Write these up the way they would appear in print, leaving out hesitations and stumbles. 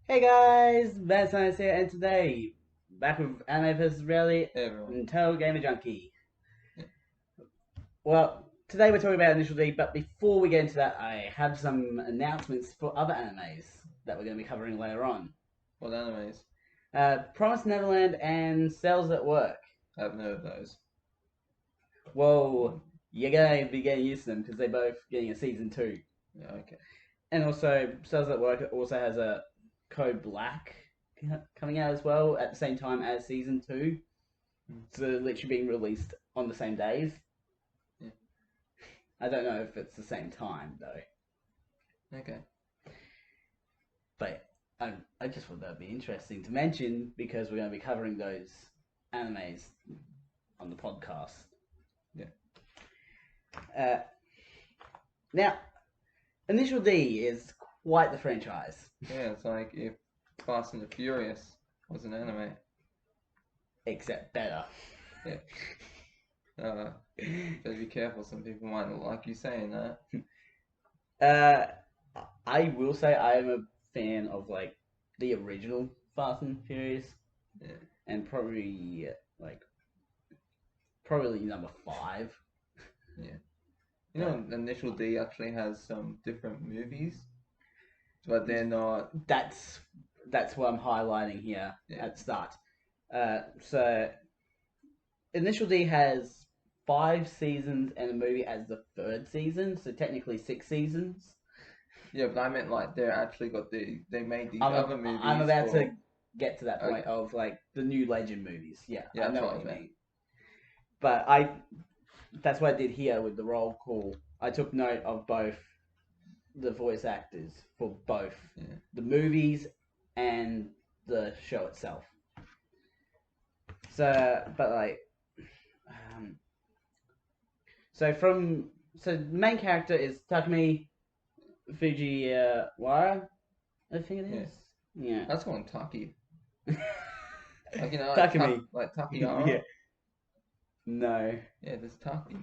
Hey guys, Bad Science here, and today, back with Anime vs. Reality Hey everyone. and Total Gamer Junkie. Yeah. Well, today we're talking about Initial D, but before we get into that, I have some announcements for other animes that we're going to be covering later on. What animes? Promised Neverland and Cells at Work. I haven't heard of those. Well, you're going to be getting used to them because they're both getting a season 2. Yeah, okay. And also, Cells at Work also has a Code Black coming out as well at the same time as season 2. So they're literally being released on the same days. Yeah. I don't know if it's the same time though, Okay. but I just thought that'd be interesting to mention because we're going to be covering those animes on the podcast. Yeah. Uh, Now, Initial D is quite the franchise. Yeah, it's like if Fast and the Furious was an anime. Except better. Yeah. Better be careful. Some people might not like you saying that. Uh, I will say I am a fan of like the original Fast and Furious, Yeah. and like probably number 5. Yeah. You know, Initial D actually has some different movies, but they're not. That's what I'm highlighting here Yeah. at the start. So Initial D has 5 seasons and a movie as the third season, so technically 6 seasons. Yeah, but I meant like they actually got they made these I'm other I'm movies about to for. get to that point Okay. of like the new Legend movies. Yeah, Yeah, I that's know what what I you meant. mean. But that's what I did here with the roll call. I took note of both the voice actors for both Yeah. the movies and the show itself. So, but like, um, so the main character is Takumi Fujiwara, I think it Yeah. is. Yeah, That's one Taki. Like Takumi. like Yeah, Takiara. no, Yeah, there's Taki.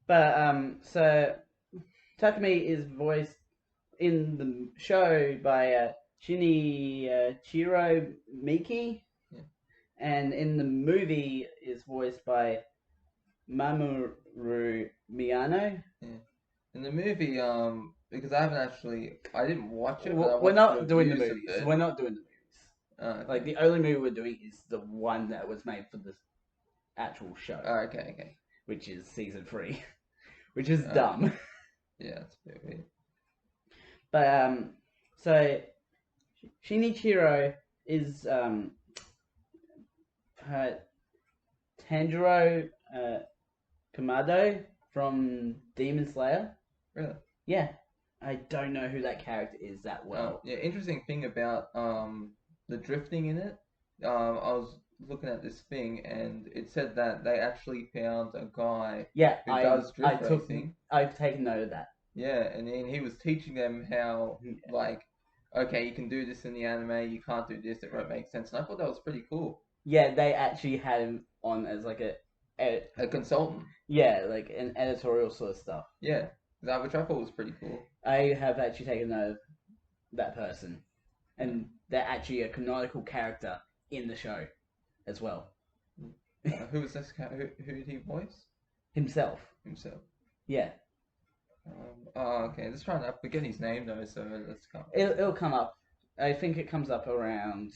but so Takumi is voiced in the show by Shinichiro Miki, Yeah, and in the movie is voiced by Mamoru Miyano. yeah. In the movie, because I didn't watch it, but I We're watched not doing the reviews of movies. it. We're not doing the movies. Like Okay. the only movie we're doing is the one that was made for the actual show, Okay, okay. which is season 3, which is Okay. dumb. Yeah, that's a bit weird. But so Shinichiro is uh, Tanjiro Kamado from Demon Slayer. Really? Yeah, I don't know who that character is that well. Yeah, interesting thing about the drifting in it. I was looking at this thing and it said that they actually found a guy Yeah, who does I drift took racing. I've taken note of that. Yeah, and then he was teaching them how, like, okay, you can do this in the anime, you can't do this, it won't make sense. And I thought that was pretty cool. Yeah, they actually had him on as like A consultant. yeah, like an editorial sort of stuff. Yeah, that which I thought was pretty cool. I have actually taken note of that person, Yeah. and they're actually a canonical character in the show as well. Who was this? Who did he voice? Himself. Himself. Yeah, Okay. Let's try and I forget his name though. So let's come. it'll come up. I think it comes up around.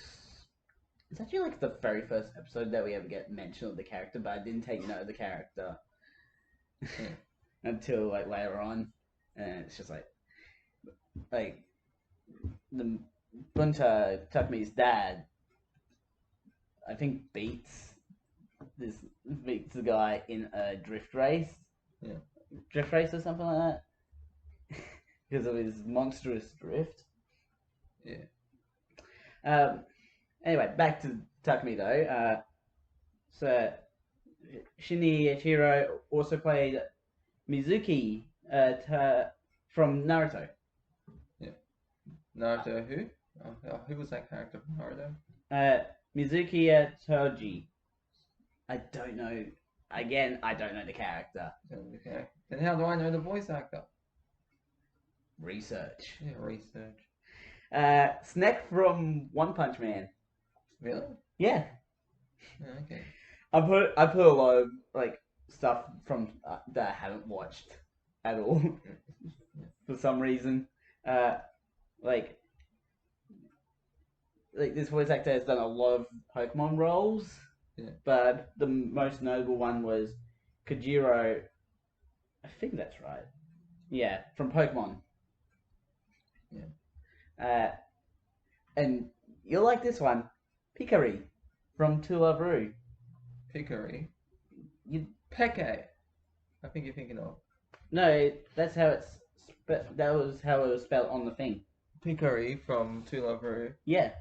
It's actually like the very first episode that we ever get mention of the character, but I didn't take note of the character Yeah. until like later on, and it's just like the Bunta Takumi's dad. I think beats the guy in a Yeah. drift race or something like that, because of his monstrous drift. Yeah. Um, Anyway, back to Takumi though. So Shinichiro also played Mizuki from Naruto. Yeah. Naruto. Who? Who was that character from Naruto? Uh, Mizuki Toji. I don't know. Again, I don't know the character. Okay. Then how do I know the voice actor? Research. Yeah, research. Snack from One Punch Man. Really? Yeah, Okay. I put a lot of like stuff from that I haven't watched at all for some reason. Uh, like this voice actor has done a lot of Pokemon roles, Yeah. but the most notable one was Kojiro. I think that's right. Yeah, from Pokemon. Yeah. And you'll like this one, Picari from To Love Ru. Pickery. You Peke. I think you're thinking of. no, that's how it's. That was how it was spelled on the thing. Pickery from To Love Ru. Yeah,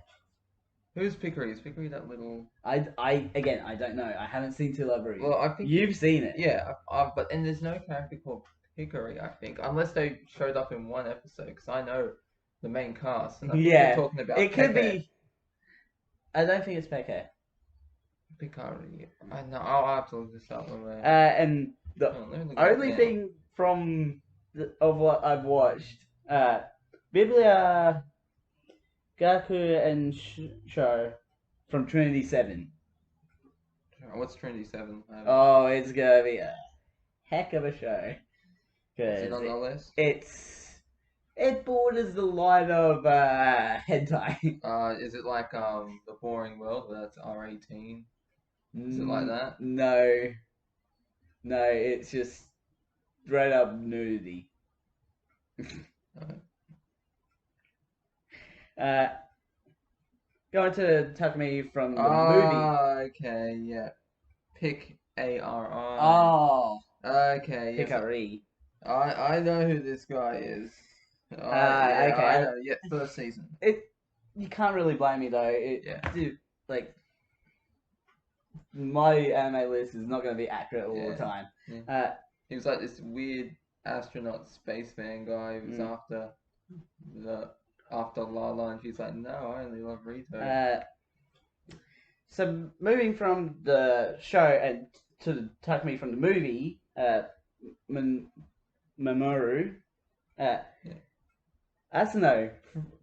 Who's Pickery? Is Pickery that little? I again, I don't know. I haven't seen To Love Ru. Well, I think You've seen it. Yeah, but and there's no character called Pickery, I think, unless they showed up in one episode. Because I know the main cast, and I think Yeah, they're talking about it could Peke. be. I don't think it's Peke. Pickery. I know. I'll have to look this up. And the Let me look it up only now. thing of what I've watched, Biblia, Gaku, and Show from Trinity 7. What's Trinity 7? Oh, it's gonna be a heck of a show. Is it 'Cause on the list? it borders the line of hentai. Is it like The Boring World? Where that's R18. Is it like that? No, it's just straight up nudity. Going to Takumi from the movie. Okay, yeah. Pick A-R-I. Oh, Okay, yes. Hikari. I know who this guy is. Okay. I know. Yeah, first season. You can't really blame me though. Yeah. Dude, like my anime list is not going to be accurate all the time. Yeah. He was like this weird astronaut spaceman guy who was after Lala, and she's like, no, I only love Rito. So moving from the show and to Takumi from the movie, Mamoru, Asano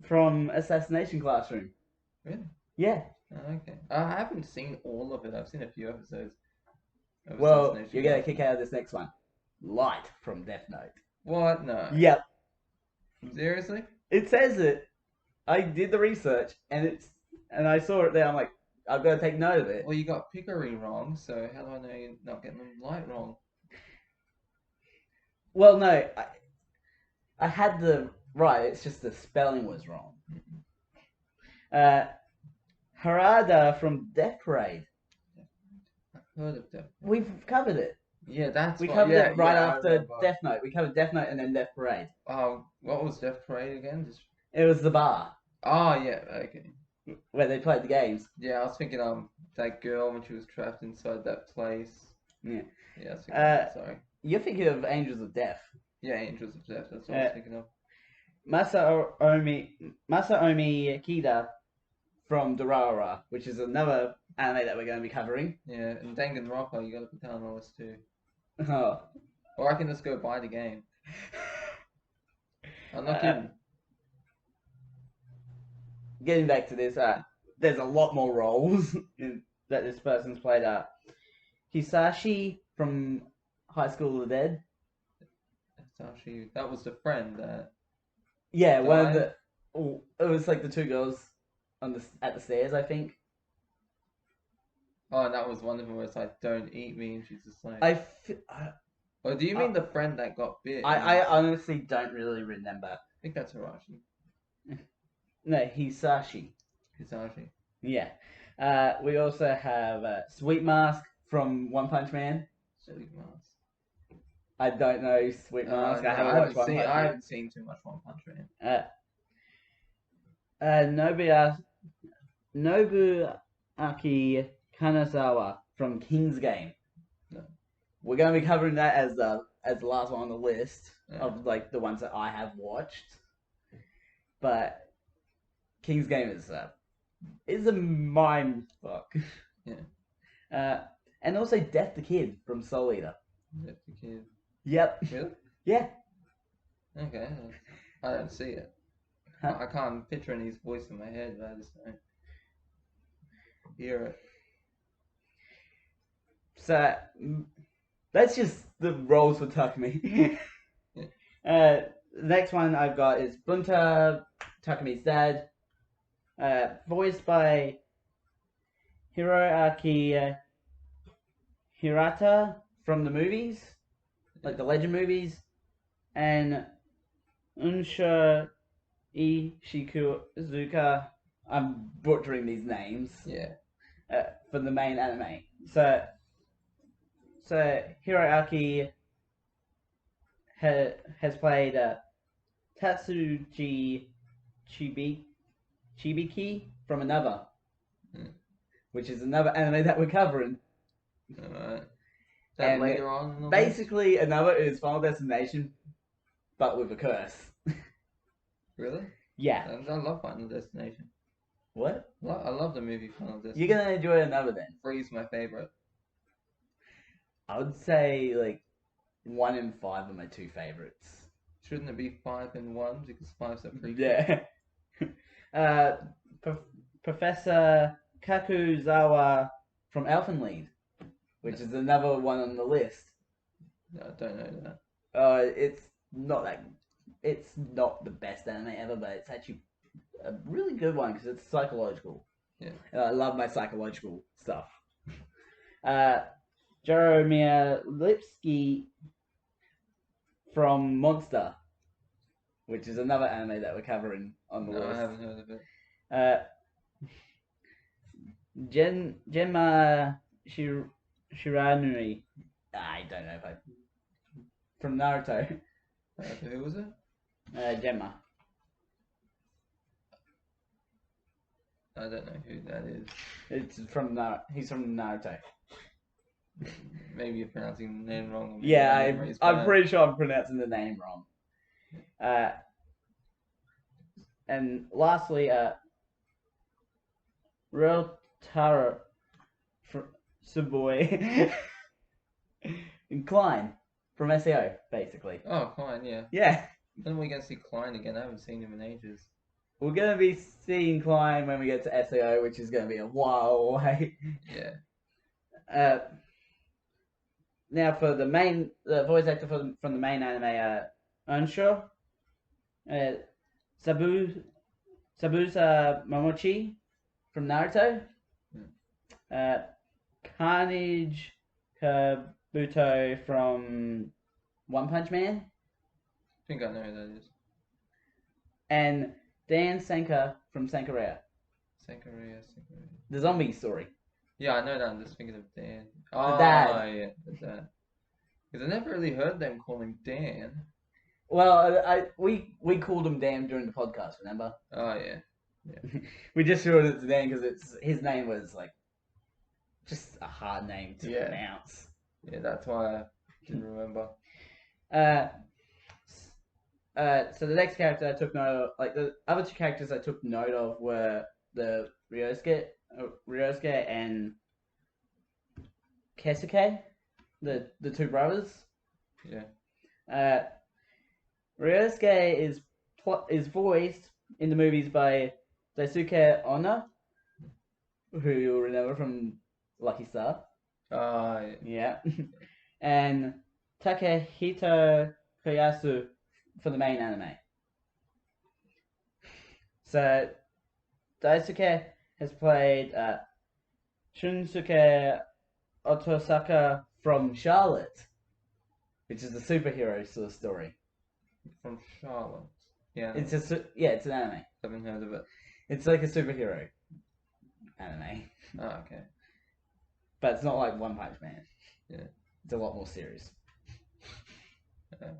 from Assassination Classroom. Really? Yeah. Okay. I haven't seen all of it. I've seen a few episodes. Well, you're gonna kick out of this next one. Light from Death Note. What? No. Yep. Seriously? It says it. I did the research and I saw it there. I'm like, I've got to take note of it. Well, you got Pickery wrong, so how do I know you're not getting the light wrong? Well, no, I had the right. It's just the spelling was wrong. Harada from Death Parade. I've heard of Death Parade. We've covered it. Yeah, we covered it right after Death Note. We covered Death Note and then Death Parade. Oh, what was Death Parade again? It was the bar. Oh yeah, okay. Where they played the games. Yeah, I was thinking that girl when she was trapped inside that place. Yeah. Yeah, I was thinking sorry. You're thinking of Angels of Death. Yeah, Angels of Death. That's what I was thinking of. Masaomi Kida from Durara, which is another anime that we're going to be covering. Yeah, and Danganronpa, you got to put that on the list too. Oh. Or I can just go buy the game. I'm not kidding. Getting back to this, there's a lot more roles that this person's played. Hisashi from High School of the Dead. Hisashi, that was the friend that. Yeah, one of the. Oh, it was like the two girls at the stairs, I think. Oh, and that was one of them where it's like, "Don't eat me," and she's just like. Or do you mean the friend that got bit? I honestly don't really remember. I think that's Hirashi. No, Hisashi. Hisashi. Yeah. We also have Sweet Mask from One Punch Man. Sweet Mask. I don't know Sweet Mask. I haven't watched One Punch Man. I haven't seen too much One Punch Man. Nobuaki Kanazawa from King's Game. No. We're going to be covering that as the last one on the list of like the ones that I have watched. But King's Game is a mind fuck. Yeah. And also Death the Kid from Soul Eater. Death the Kid. Yep. Really? Yeah. Okay. I don't see it. I can't picture any voice in my head, but I just don't hear it. So that's just the roles for Takumi. Yeah. The next one I've got is Bunta, Takumi's dad, voiced by Hiroaki Hirata from the movies, like the Legend movies, and Unsha Ishikuzuka. I'm butchering these names. Yeah. For the main anime. So Hiroaki has played Tatsuji Chibiki from Another, which is another anime that we're covering. Alright. Is that And later on in the basically, Another is Final Destination, but with a curse. list? Really? Yeah. I love Final Destination. What? I love the movie Final Destination. You're gonna enjoy Another then. 3's my favorite. I would say like 1 and 5 are my two favorites. Shouldn't it be 5 and 1 because 5's a prequel? Yeah. Professor Kakuzawa from Elfenlied, which is another one on the list. No, I don't know that. It's not that. It's not the best anime ever, but it's actually a really good one because it's psychological. Yeah. And I love my psychological stuff. Jaromir Lipsky from Monster, which is another anime that we're covering on the No, list. I haven't heard of it. Genma Shiranui. I don't know if I. From Naruto. Who was it? Genma. I don't know who that is. It's from He's from Naruto. Maybe you're pronouncing the name wrong. Yeah, I'm pretty sure I'm pronouncing the name wrong. And lastly, Ryotaro Suboy and Klein from SEO, basically. Oh, Klein, yeah. Yeah. When are we gonna see Klein again? I haven't seen him in ages. We're going to be seeing Klein when we get to SEO, which is going to be a while away. Yeah. Now for the voice actor from the main anime, Unsure, Sabusa Momochi from Naruto, Carnage Kabuto from One Punch Man, I think I know who that is. and Dan Sanka from Sankareya. Sankareya. The zombie story. Yeah, I know that. I'm just thinking of Dan. The dad. Yeah, the dad. Because I never really heard them call him Dan. Well, we called him Dan during the podcast, remember? Oh, yeah. We just shortened it to Dan because his name was like just a hard name to pronounce. Yeah, that's why I didn't remember. So the next character I took note of, like the other two characters I took note of were the Ryosuke and Keisuke, the two brothers. Yeah. Ryosuke is voiced in the movies by Daisuke Onna, who you'll remember from Lucky Star. Yeah. And Takehito Koyasu for the main anime. So Daisuke has played Shunsuke Otosaka from Charlotte, which is a superhero sort of story. From Charlotte. Yeah. It's an anime. Haven't heard of it. It's like a superhero anime. Oh, okay. But it's not like One Punch Man. Yeah. It's a lot more serious. Okay.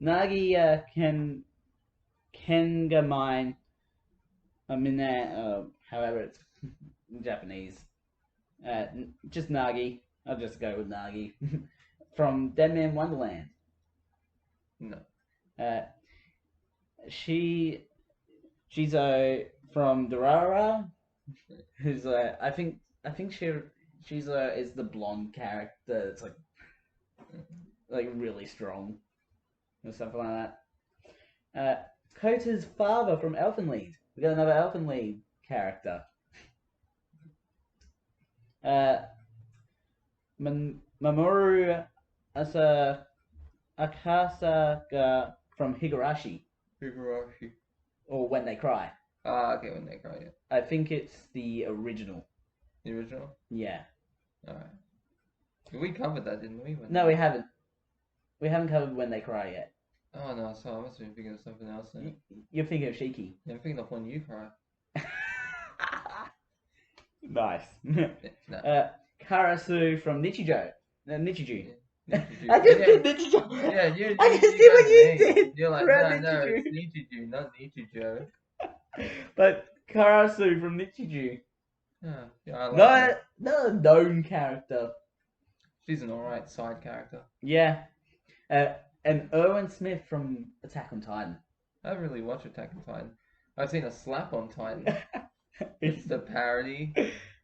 Nagi Kengamine Amine, however it's in Japanese. Just Nagi. I'll just go with Nagi. From Dead Man Wonderland. No. She's from Durara, who's I think she's is the blonde character. It's like really strong or something like that. Kota's father from Elfen Lied. We got another Elfen Lied character. Mamoru Akasaga from Higurashi, Higurashi. or When They Cry. Ah, okay, When They Cry, yeah. I think it's the original. The original? Yeah. Alright. We covered that, didn't we? No, we haven't. We haven't covered When They Cry yet. Oh no, so I must have been thinking of something else then. You're thinking of Shiki. Yeah, I'm thinking of When You Cry. Nice. No. Karasu from Nichijou. Nichiju. Nichiju. I just Yeah. did Nichijou. Yeah, you. I you just you did what got you me. did. You're like, Around no, Nichiju. it's Nichiju, not Nichiju. But Karasu from Nichiju. Yeah, I like her. Not a known character. She's an alright side character. Yeah. And Erwin Smith from Attack on Titan. I haven't really watched Attack on Titan. I've seen a Slap on Titan. It's the parody,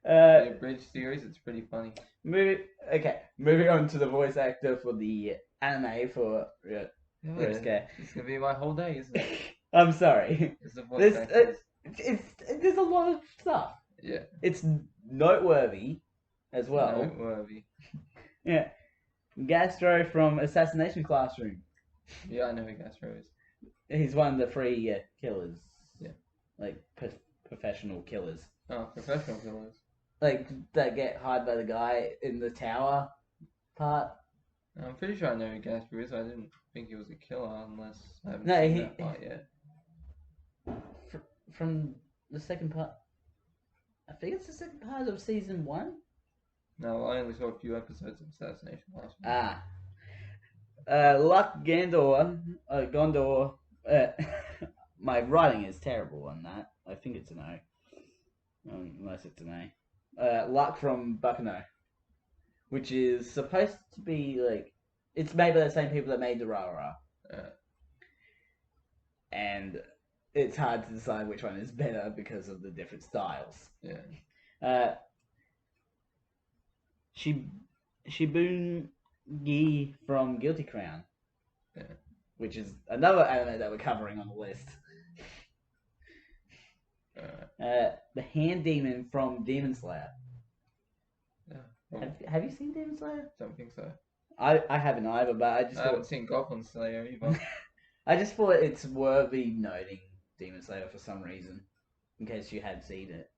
the abridged series. It's pretty funny. Moving on to the voice actor for the anime for Yeah, Ryusuke. it's gonna be my whole day, isn't it? I'm sorry. It's the voice actors. There's a lot of stuff. Yeah. It's noteworthy as well. Noteworthy. Yeah. Gastro from Assassination Classroom. Yeah, I know who Gastro is. He's one of the three killers. Yeah. Like professional killers. Oh, professional killers. Like that get hired by the guy in the tower part. I'm pretty sure I know who Gastro is. I didn't think he was a killer unless I haven't No, seen he- that part yet. From the second part. I think it's the second part of season 1. No, I only saw a few episodes of Assassination Classroom. Luck Gondor. My writing is terrible on that. I think it's an O. Unless it's an A. Luck from Baccano. Which is supposed to be like. It's made by the same people that made Durarara. And it's hard to decide which one is better because of the different styles. Yeah. Shibungi from Guilty Crown. Yeah. Which is another anime that we're covering on the list. The Hand Demon from Demon Slayer. Yeah. Have you seen Demon Slayer? Don't think so. I haven't either, but I haven't seen Goblin Slayer either. I just thought it's worthy noting Demon Slayer for some reason, in case you had seen it.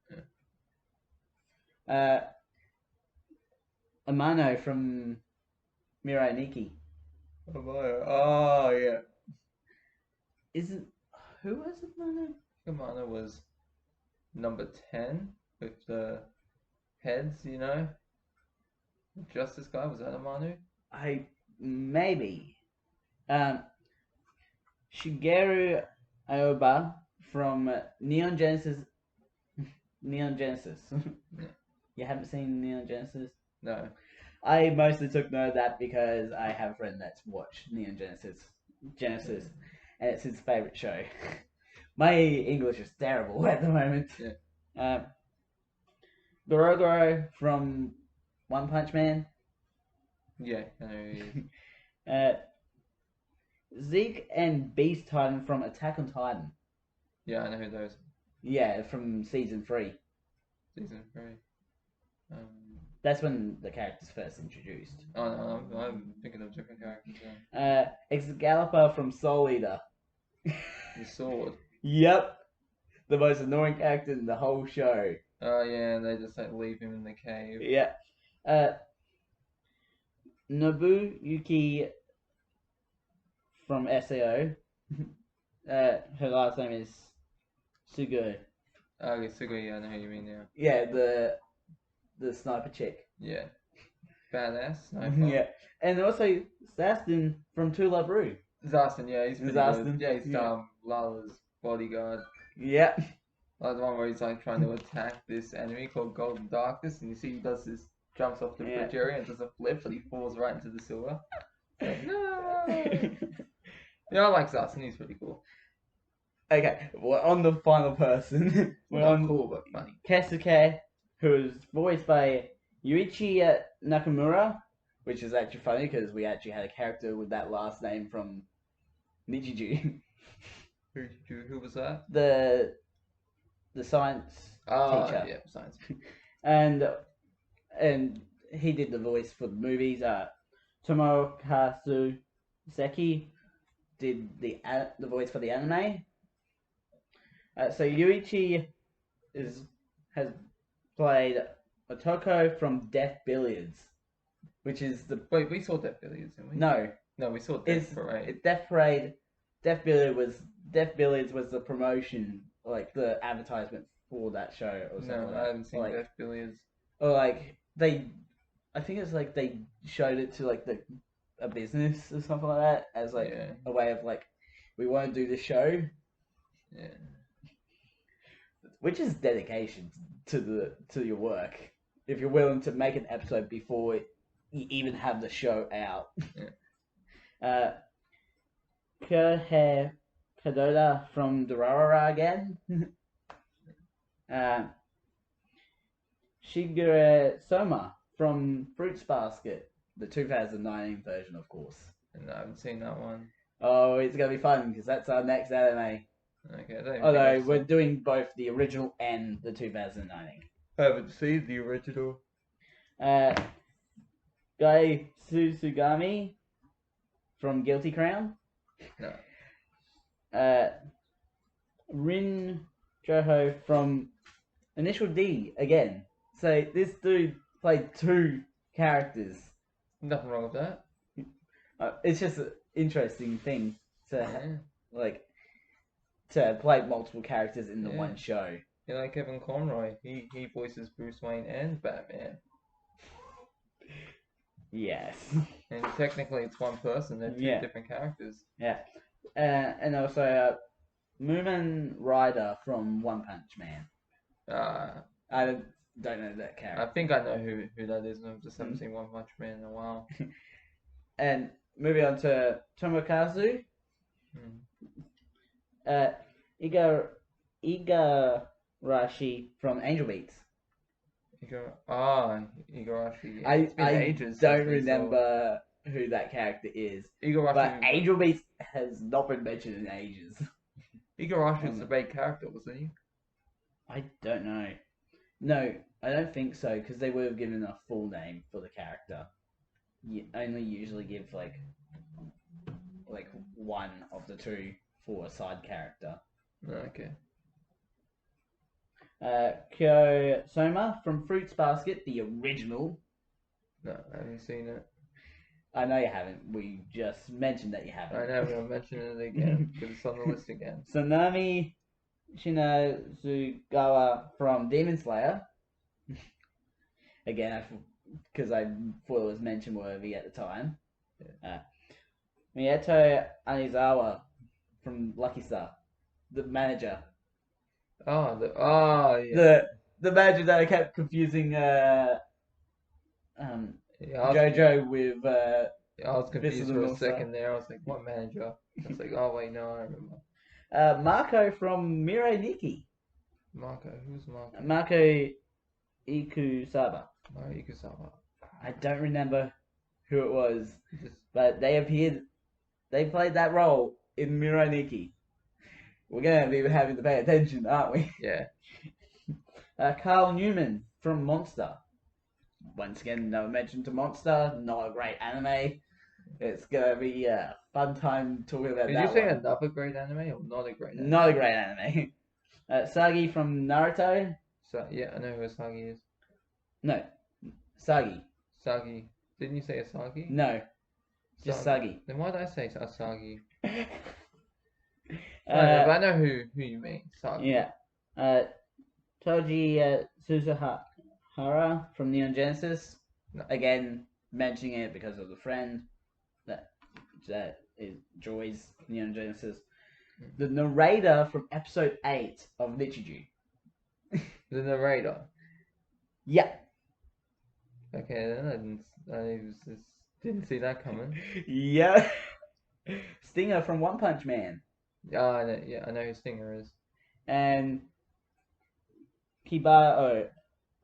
Yeah. Amano from Mirai Nikki. Oh yeah. Who was Amano? Kamana was number 10 with the heads, you know? Justice guy, was that Amanu? Maybe. Shigeru Aoba from Neon Genesis. Neon Genesis. Yeah. You haven't seen Neon Genesis? No. I mostly took note of that because I have a friend that's watched Neon Genesis, and it's his favorite show. My English is terrible at the moment. Yeah. Gorogoro from One Punch Man. Yeah, I know who he is. Zeke and Beast Titan from Attack on Titan. Yeah, I know who those. Yeah, from season 3. Season 3. That's when the characters first introduced. Oh no, I'm thinking of different characters. Excalibur from Soul Eater. The sword. Yep. The most annoying character in the whole show. Oh yeah, and they just like leave him in the cave. Yeah. Nobuyuki from SAO. Her last name is Sugoi. Okay, Sugoi, I know who you mean now. Yeah, the sniper chick. Yeah. Badass. Sniper. Yeah. And also Zastin from To Love Ru. Zastin, yeah, he's pretty Zastin, good. Yeah, he's yeah. Lala's bodyguard. Yeah. Like the one where he's like trying to attack this enemy called Golden Darkness, and you see he does this, jumps off the Yeah. bridge area and does a flip, but he falls right into the sewer. Like, no! Yeah, I like Zastin, he's pretty cool. Okay, we're on the final person. We're Not on cool, but funny. Kesuke, who is voiced by Yuichi Nakamura, which is actually funny because we actually had a character with that last name from Nichiju. Who was that? The science Oh, teacher. yeah, science. and he did the voice for the movies. Tomokazu Seki did the voice for the anime. So Yuichi has played Otoko from Death Billiards, which is the Wait, we saw Death Billiards, didn't we? no, No, we saw it's Death Parade. Death Parade. Death Billiards was the promotion, like the advertisement for that show or something. No, I haven't seen like, Death Billiards. Or like I think it's like they showed it to like a business or something like that as like Yeah. a way of like, we want to do this show, Yeah. which is dedication to your work. If you're willing to make an episode before you even have the show out. Yeah. Kohei Kadoda from Durarara again. Shigeru Soma from Fruits Basket, the 2019 version, of course. No, I haven't seen that one. Oh, it's gonna be fun because that's our next anime. Okay, I don't even Although think we're doing both the original and the 2019. I haven't seen the original. Gai Susugami from Guilty Crown. No. Rin Joho from Initial D again. So this dude played 2 characters. Nothing wrong with that. It's just an interesting thing to Yeah. to play multiple characters in the Yeah. one show. You like Kevin Conroy? He voices Bruce Wayne and Batman. Yes. And technically, it's one person. They're 2 different characters. Yeah. And also Moomin Rider from One Punch Man. I don't know that character. I think I know who that is, and I just haven't seen One Punch Man in a while. And moving on to Tomokazu. Igarashi from Angel Beats. Igarashi. Yeah. I don't remember who that character is. Igarashi. But Angel Beats has not been mentioned in ages. Igarashi was the main character, wasn't he? I don't know. No, I don't think so, because they would have given a full name for the character. You only usually give like one of the 2 for a side character. Okay. Kyo Soma from Fruits Basket, the original. No, I haven't seen it. I know you haven't. We just mentioned that you haven't. I know, we'll mention it again, because it's on the list again. Tsunami Shinazugawa from Demon Slayer. Again, because I thought it was mention worthy at the time. Yeah. Miyato Anizawa from Lucky Star, the manager. Yeah. The manager that I kept confusing JoJo with I was confused for a North second there. I was like, what manager? I was like, oh wait, no, I remember. Marco from Mirai Nikki. Marco, who's Marco? Marco Ikusaba. Mario Ikusaba. I don't remember who it was, but they appeared. They played that role in Mirai Nikki. We're gonna be having to pay attention, aren't we? Yeah. Carl Newman from Monster. Once again, no mention to Monster. Not a great anime. It's gonna be a fun time talking about Did that. you say one. another great anime or not a great anime? Not a great anime. Sagi from Naruto. So yeah, I know who Asagi is. No, Sagi. Sagi. Didn't you say Asagi? No, just Sagi. Then why did I say Asagi? But I know who you mean. Sagi. Yeah. Toji Suzuhara from Neon Genesis. No. Again, mentioning it because of the friend that enjoys Neon Genesis. The narrator from episode 8 of Nichiju. The narrator. Yeah. Okay, then I didn't see that coming. Yeah. Stinger from One Punch Man. I know who Stinger is. And Kiba,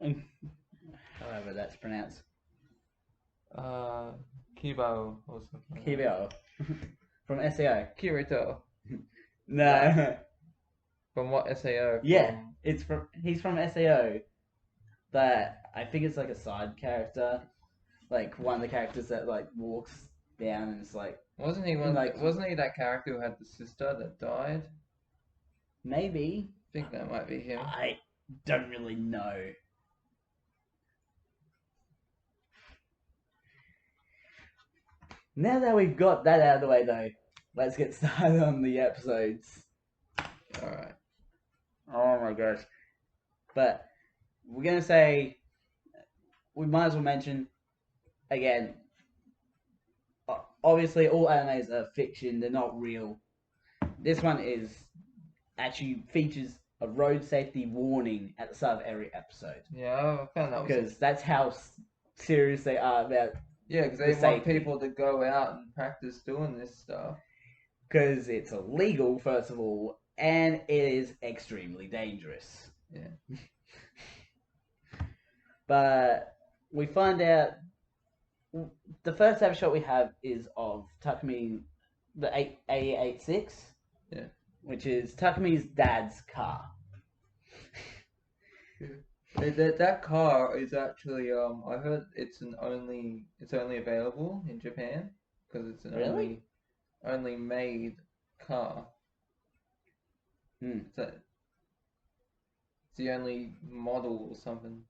however that's pronounced. Kibo or something. Kibo from SEO. Kirito. No. From what SAO? Yeah, From... he's from SAO. But I think it's like a side character, like one of the characters that like walks down and it's like Wasn't he Wasn't he that character who had the sister that died? maybe. I think that might be him. I don't really know. Now that we've got that out of the way, though, let's get started on the episodes. All right. Oh my gosh! But we're gonna say we might as well mention again. Obviously, all animes are fiction; they're not real. This one is actually features a road safety warning at the start of every episode. Yeah, I found that because that's how serious they are about. Yeah, because they want people to go out and practice doing this stuff. Because it's illegal, first of all, and it is extremely dangerous. Yeah. But we find out the first ever shot we have is of Takumi, the A86. Yeah. Which is Takumi's dad's car. That car is actually I heard it's only available in Japan because it's an only made car. It's the only model or something.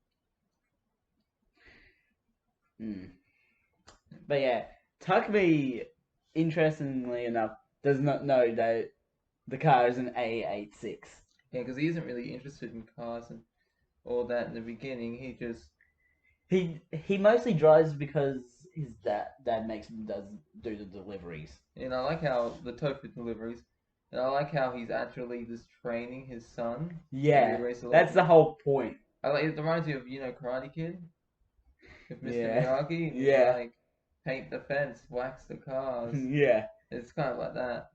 But yeah, Takumi, interestingly enough, does not know that the car is an A86. Yeah, because he isn't really interested in cars and all that in the beginning. He mostly drives because his dad does do the deliveries. And I like how the tofu deliveries. And I like how he's actually just training his son. Yeah, that's the whole point. It reminds me of Karate Kid with Mr. Miyagi. Yeah. Like paint the fence, wax the cars. Yeah. It's kind of like that.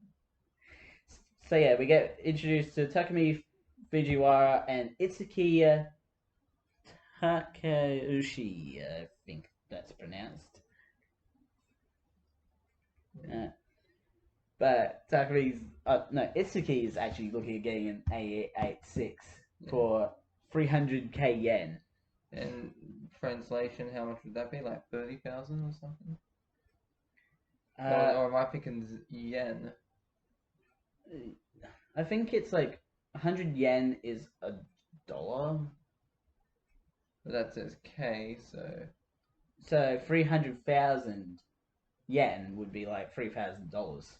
So yeah, we get introduced to Takumi Fujiwara and Itsuki Takeuchi, I think that's pronounced. But Itsuki is actually looking at getting an A86 for 300k yen. And translation, how much would that be? Like 30,000 or something? Or am I thinking yen? I think it's like 100 yen is $1. But that says K, so 300,000 yen would be like $3,000,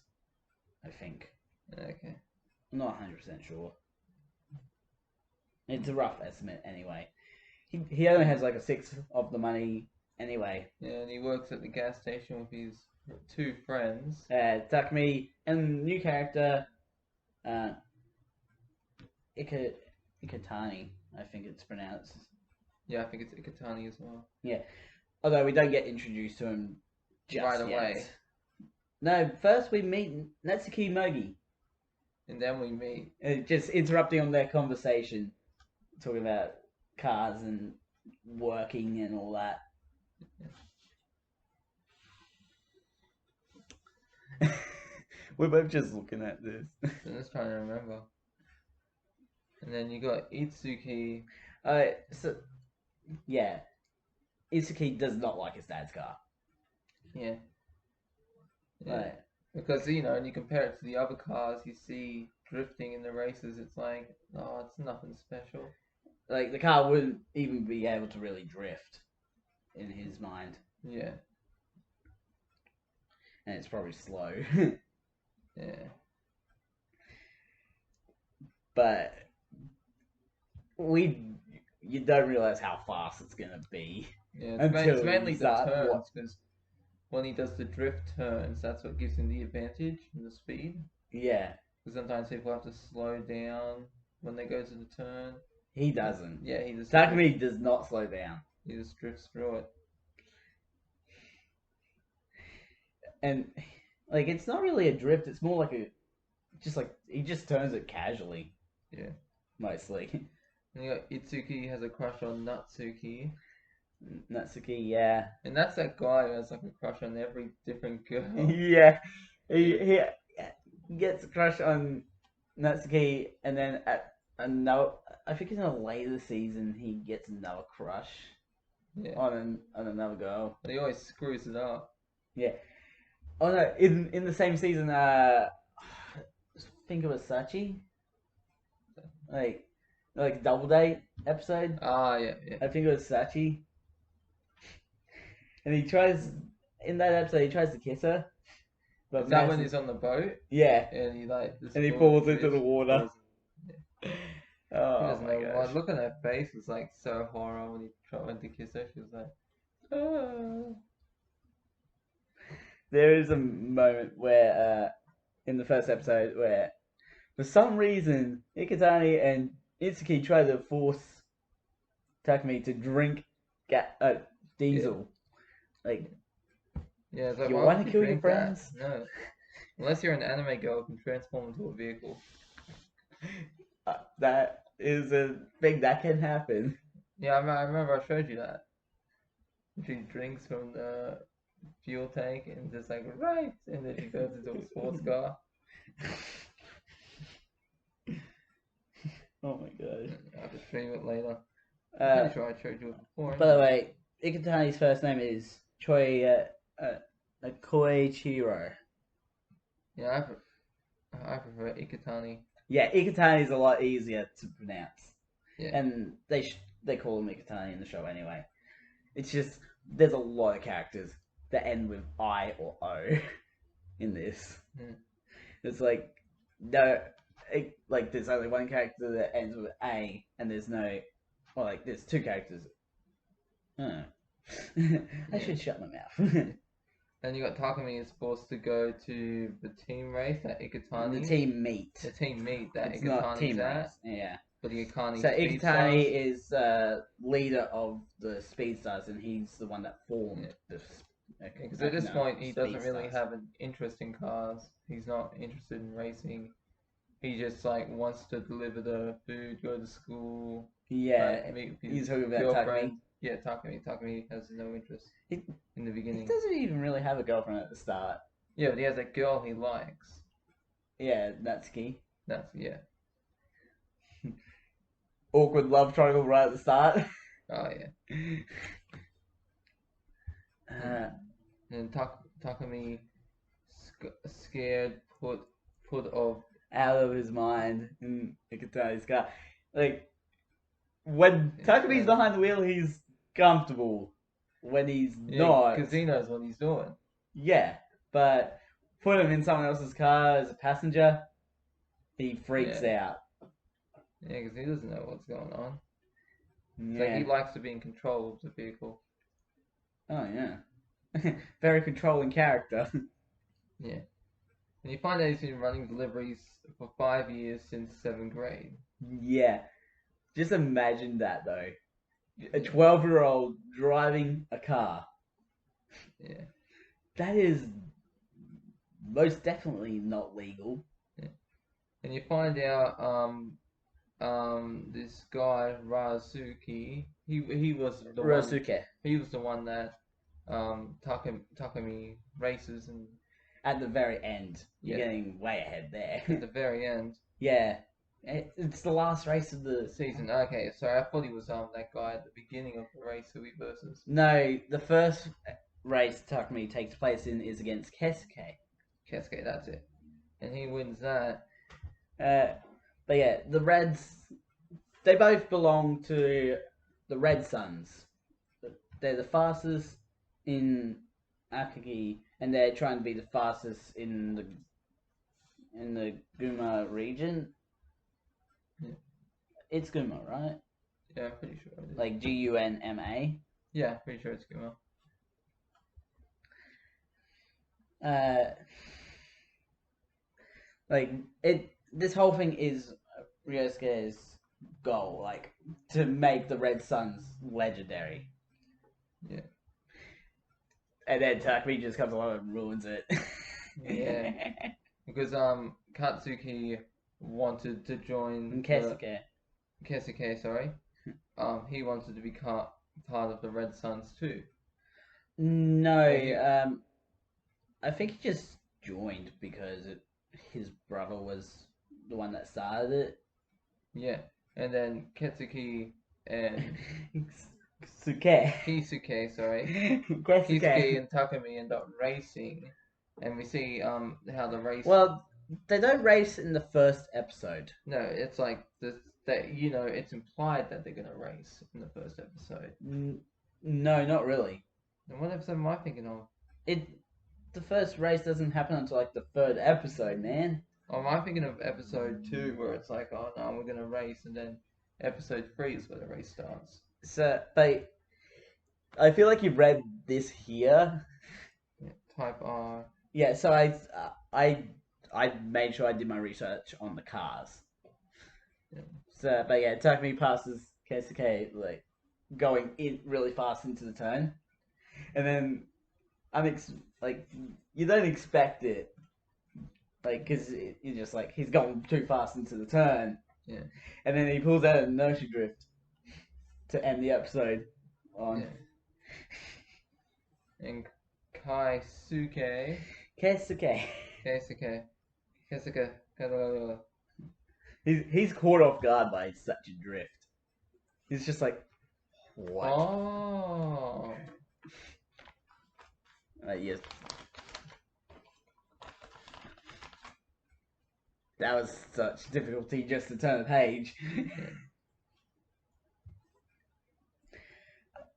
I think. Okay. I'm not 100% sure. It's a rough estimate anyway. He only has like a sixth of the money anyway. Yeah, and he works at the gas station with his two friends. Takumi and new character, Ikutani, I think it's pronounced. Yeah, I think it's Ikutani as well. Yeah, although we don't get introduced to him just right away. Yet. No, first we meet Natsuki Mogi. And then we meet... Just interrupting on their conversation, talking about cars and working and all that. We're both just looking at this. I'm just trying to remember. And then you got Itsuki. Yeah. Itsuki does not like his dad's car. Yeah. Because, when you compare it to the other cars you see drifting in the races, it's like, oh, it's nothing special. Like, the car wouldn't even be able to really drift in his mind. Yeah. And it's probably slow. Yeah. But you don't realize how fast it's gonna be. Yeah, it's mainly the turns, because when he does the drift turns, that's what gives him the advantage and the speed. Yeah. Because sometimes people have to slow down when they go to the turn. He doesn't. Yeah, he just... Takumi does not slow down. He just drifts through it. And, like, it's not really a drift, it's more like he just turns it casually. Yeah. Mostly. And you got Itsuki has a crush on Natsuki. Natsuki, yeah. And that's that guy who has like a crush on every different girl. Yeah. He gets a crush on Natsuki, and then at another, I think in a later season, he gets another crush Yeah. on another girl. But he always screws it up. Yeah. Oh no, in the same season, think it was Sachi, like double date episode. Ah, yeah, yeah. I think it was Sachi, and he tries in that episode he tries to kiss her, but Is that when he's on the boat yeah, and he like and he falls into the water. falls- He Oh doesn't my know why. gosh. Look at her face was like so horror when he went to kiss her. She was like, oh. There is a moment where in the first episode where for some reason Ikutani and Itsuki try to force Takumi to drink diesel. Like, Yeah, it's like, you why want would to you kill your drink that? friends? No. Unless you're an anime girl who can transform into a vehicle. That is a thing that can happen. Yeah, I remember I showed you that. She drinks from the fuel tank and just like, right, and then she goes into a sports car. Oh my god. I have to stream it later. Uh, Pretty sure I showed you it before. by the way, Ikutani's first name is Koichiro. Yeah, I prefer Ikutani. Yeah, Ikutani is a lot easier to pronounce. Yeah. And they call him Ikutani in the show anyway. It's just there's a lot of characters that end with I or O in this. Hmm. It's like there's only one character that ends with A, and there's no, well, like there's two characters. I should shut my mouth. Then you got Takumi is supposed to go to the team race that Ikutani. The team meet. The team meet that It's not team Ikutani's at. race. Yeah. But the Ikutani. So Ikutani is leader of the Speed Stars, and he's the one that formed the. Because at this point, he doesn't really have an interest in cars. He's not interested in racing. He just like wants to deliver the food, go to school. Yeah, like, meet his he's talking about girlfriend. Takumi. Yeah, Takumi. Takumi has no interest in the He beginning. doesn't even really have a girlfriend at the start. Yeah, but he has a girl he likes. Yeah, Natsuki. Yeah. Awkward love triangle right at the start. Oh yeah. And Takumi scared, put off. Out of his mind in Ikutani's car. Like, when Takumi's behind the wheel, he's comfortable. When he's not. Because he knows what he's doing. Yeah, but put him in someone else's car as a passenger, he freaks out. Yeah, because he doesn't know what's going on. Yeah. Like he likes to be in control of the vehicle. Oh, yeah. Very controlling character. Yeah. And you find out he's been running deliveries for 5 years since 7th grade. Yeah. Just imagine that, though. A 12-year-old driving a car. Yeah. That is most definitely not legal. Yeah. And you find out this guy Razuki, he was the Ryosuke. one, he was the one that Takumi races, and at the very end, you're getting way ahead there. At the very end. Yeah, it's the last race of the season. Okay, sorry, I thought he was that guy at the beginning of the race who he versus. No, the first race Takumi takes place in is against Kesuke. Kesuke, that's it, and he wins that. But yeah, the Reds, they both belong to the Red Suns. They're the fastest in Akagi, and they're trying to be the fastest in the Guma region. Yeah. It's Guma, right? Yeah, I'm pretty sure it is. Like Gunma. Yeah, pretty sure it's Guma. This whole thing is Ryosuke's goal, like to make the Red Suns legendary. Yeah. And then Takumi just comes along and ruins it. Yeah. Because Katsuki wanted to join Kesuke, sorry. He wanted to become part of the Red Suns too. No, I think he just joined because his brother was the one that started it. Yeah, and then Ketsuki and Kisuke, sorry. Kisuke and Takumi end up racing, and we see how the race. Well, they don't race in the first episode. No, it's like that. It's implied that they're gonna race in the first episode. No, not really. And what episode am I thinking of? The first race doesn't happen until like the third episode, man. Oh, am I thinking of episode 2 where it's like, oh no, we're gonna race, and then episode 3 is where the race starts. So, I feel like you read this here. Yeah, type R. Yeah, so I made sure I did my research on the cars. Yeah. So, but yeah, Takumi passes Keisuke like going in really fast into the turn, and then you don't expect it, like because you're just like he's going too fast into the turn. Yeah. And then he pulls out a inertia drift to end the episode on. Yeah. And Keisuke. He's caught off guard by such a drift. He's just like, what? Oh. Yes. That was such difficulty just to turn the page.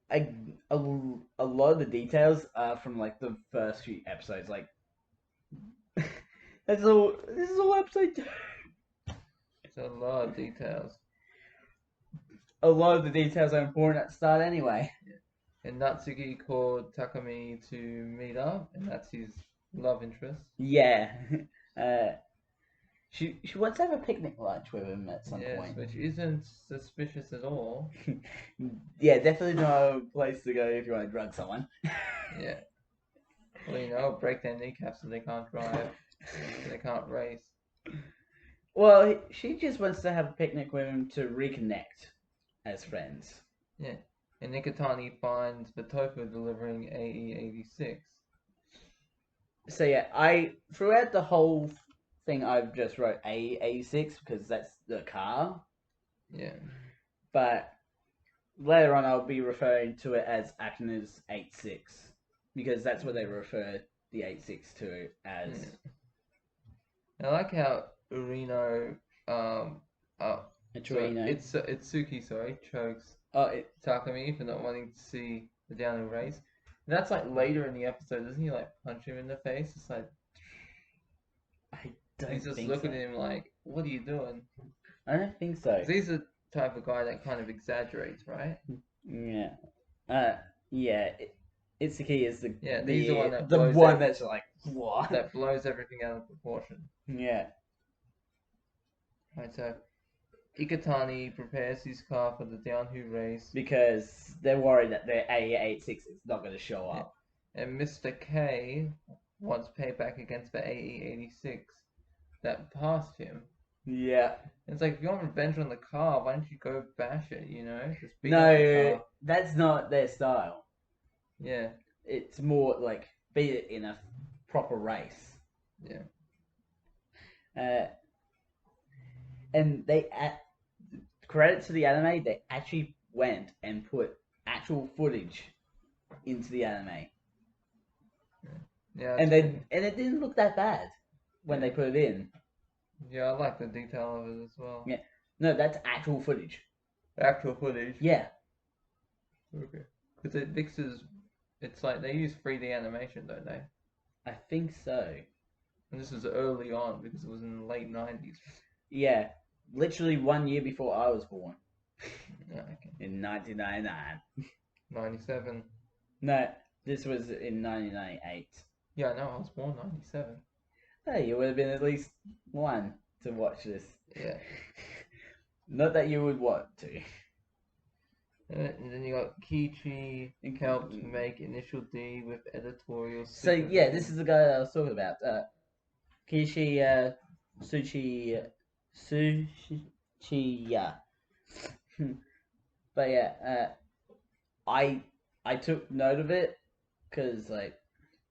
A lot of the details are from like the first few episodes. Like, this is all episode 2. It's a lot of details. A lot of the details are important at the start anyway. Yeah. And Natsuki called Takumi to meet up, and that's his love interest. Yeah. She wants to have a picnic lunch with him at some point. Which isn't suspicious at all. Yeah, definitely no place to go if you want to drug someone. Yeah. Well, break their kneecaps so they can't drive. So they can't race. Well, she just wants to have a picnic with him to reconnect as friends. Yeah. And Nikitani finds the tofu delivering AE86. So yeah, throughout the whole thing I've just wrote AE86 because that's the car. Yeah. But later on I'll be referring to it as Akina's 86 because that's what they refer the 86 to as. Yeah. I like how Urino It's Itsuki, chokes Takumi for not wanting to see the downhill race. And that's like later in the episode, doesn't he like punch him in the face? It's like he's just looking at him like, what are you doing? I don't think so. He's the type of guy that kind of exaggerates, right? Yeah. Itsuki is he's the one that's like, what? That blows everything out of proportion. Yeah. Right, so Iketani prepares his car for the downhill race because they're worried that their AE86 is not going to show up. And Mr. K wants payback against the AE86 that passed him. Yeah. It's like, if you want revenge on the car, why don't you go bash it, Just beat up the car. That's not their style. Yeah. It's more like beat it in a proper race. Yeah. And credit to the anime, they actually went and put actual footage into the anime. Yeah. And it didn't look that bad when they put it in. Yeah, I like the detail of it as well. Yeah. No, that's actual footage. Actual footage? Yeah. Okay. Because it mixes... It's like they use 3D animation, don't they? I think so. And this was early on because it was in the late 90s. Yeah. Literally 1 year before I was born. Yeah, okay. In 1999. 97. No, this was in 1998. Yeah, no, I was born 97. Hey, you would have been at least 1 to watch this. Yeah. Not that you would want to. And then you got Kichi helped make Initial D with editorial. So yeah, this is the guy that I was talking about. Kishi Tsuchiya. But yeah, I took note of it because like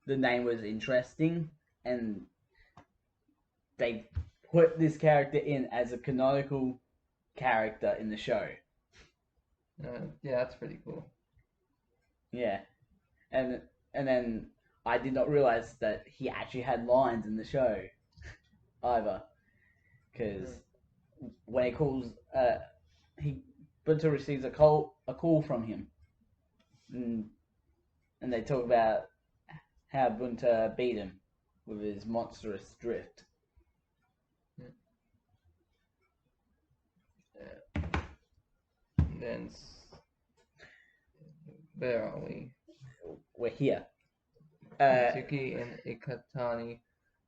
the name was interesting and they put this character in as a canonical character in the show. Yeah, that's pretty cool. Yeah, and then I did not realize that he actually had lines in the show either, because when he calls, Bunta receives a call from him, and they talk about how Bunta beat him with his monstrous drift. Then where are we? We're here. Suki and Ikatani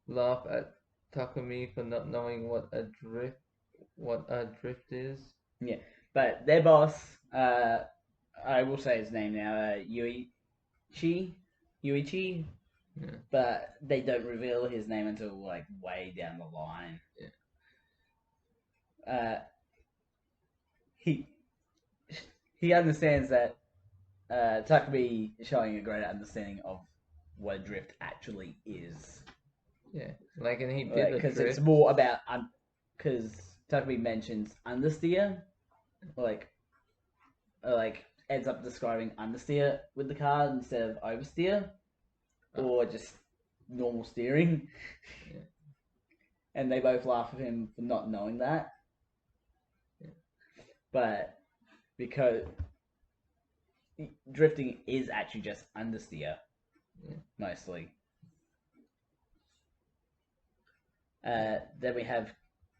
laugh at Takumi for not knowing what a drift is. Yeah, but their boss, I will say his name now, Yuichi. Yeah. But they don't reveal his name until like way down the line. Yeah. He understands that Takumi is showing a greater understanding of what a drift actually is. Yeah, like, and he did because it's more about because Takumi mentions understeer, like ends up describing understeer with the car instead of oversteer, or just normal steering. Yeah. And they both laugh at him for not knowing that. Yeah. But because drifting is actually just understeer, mostly. Then we have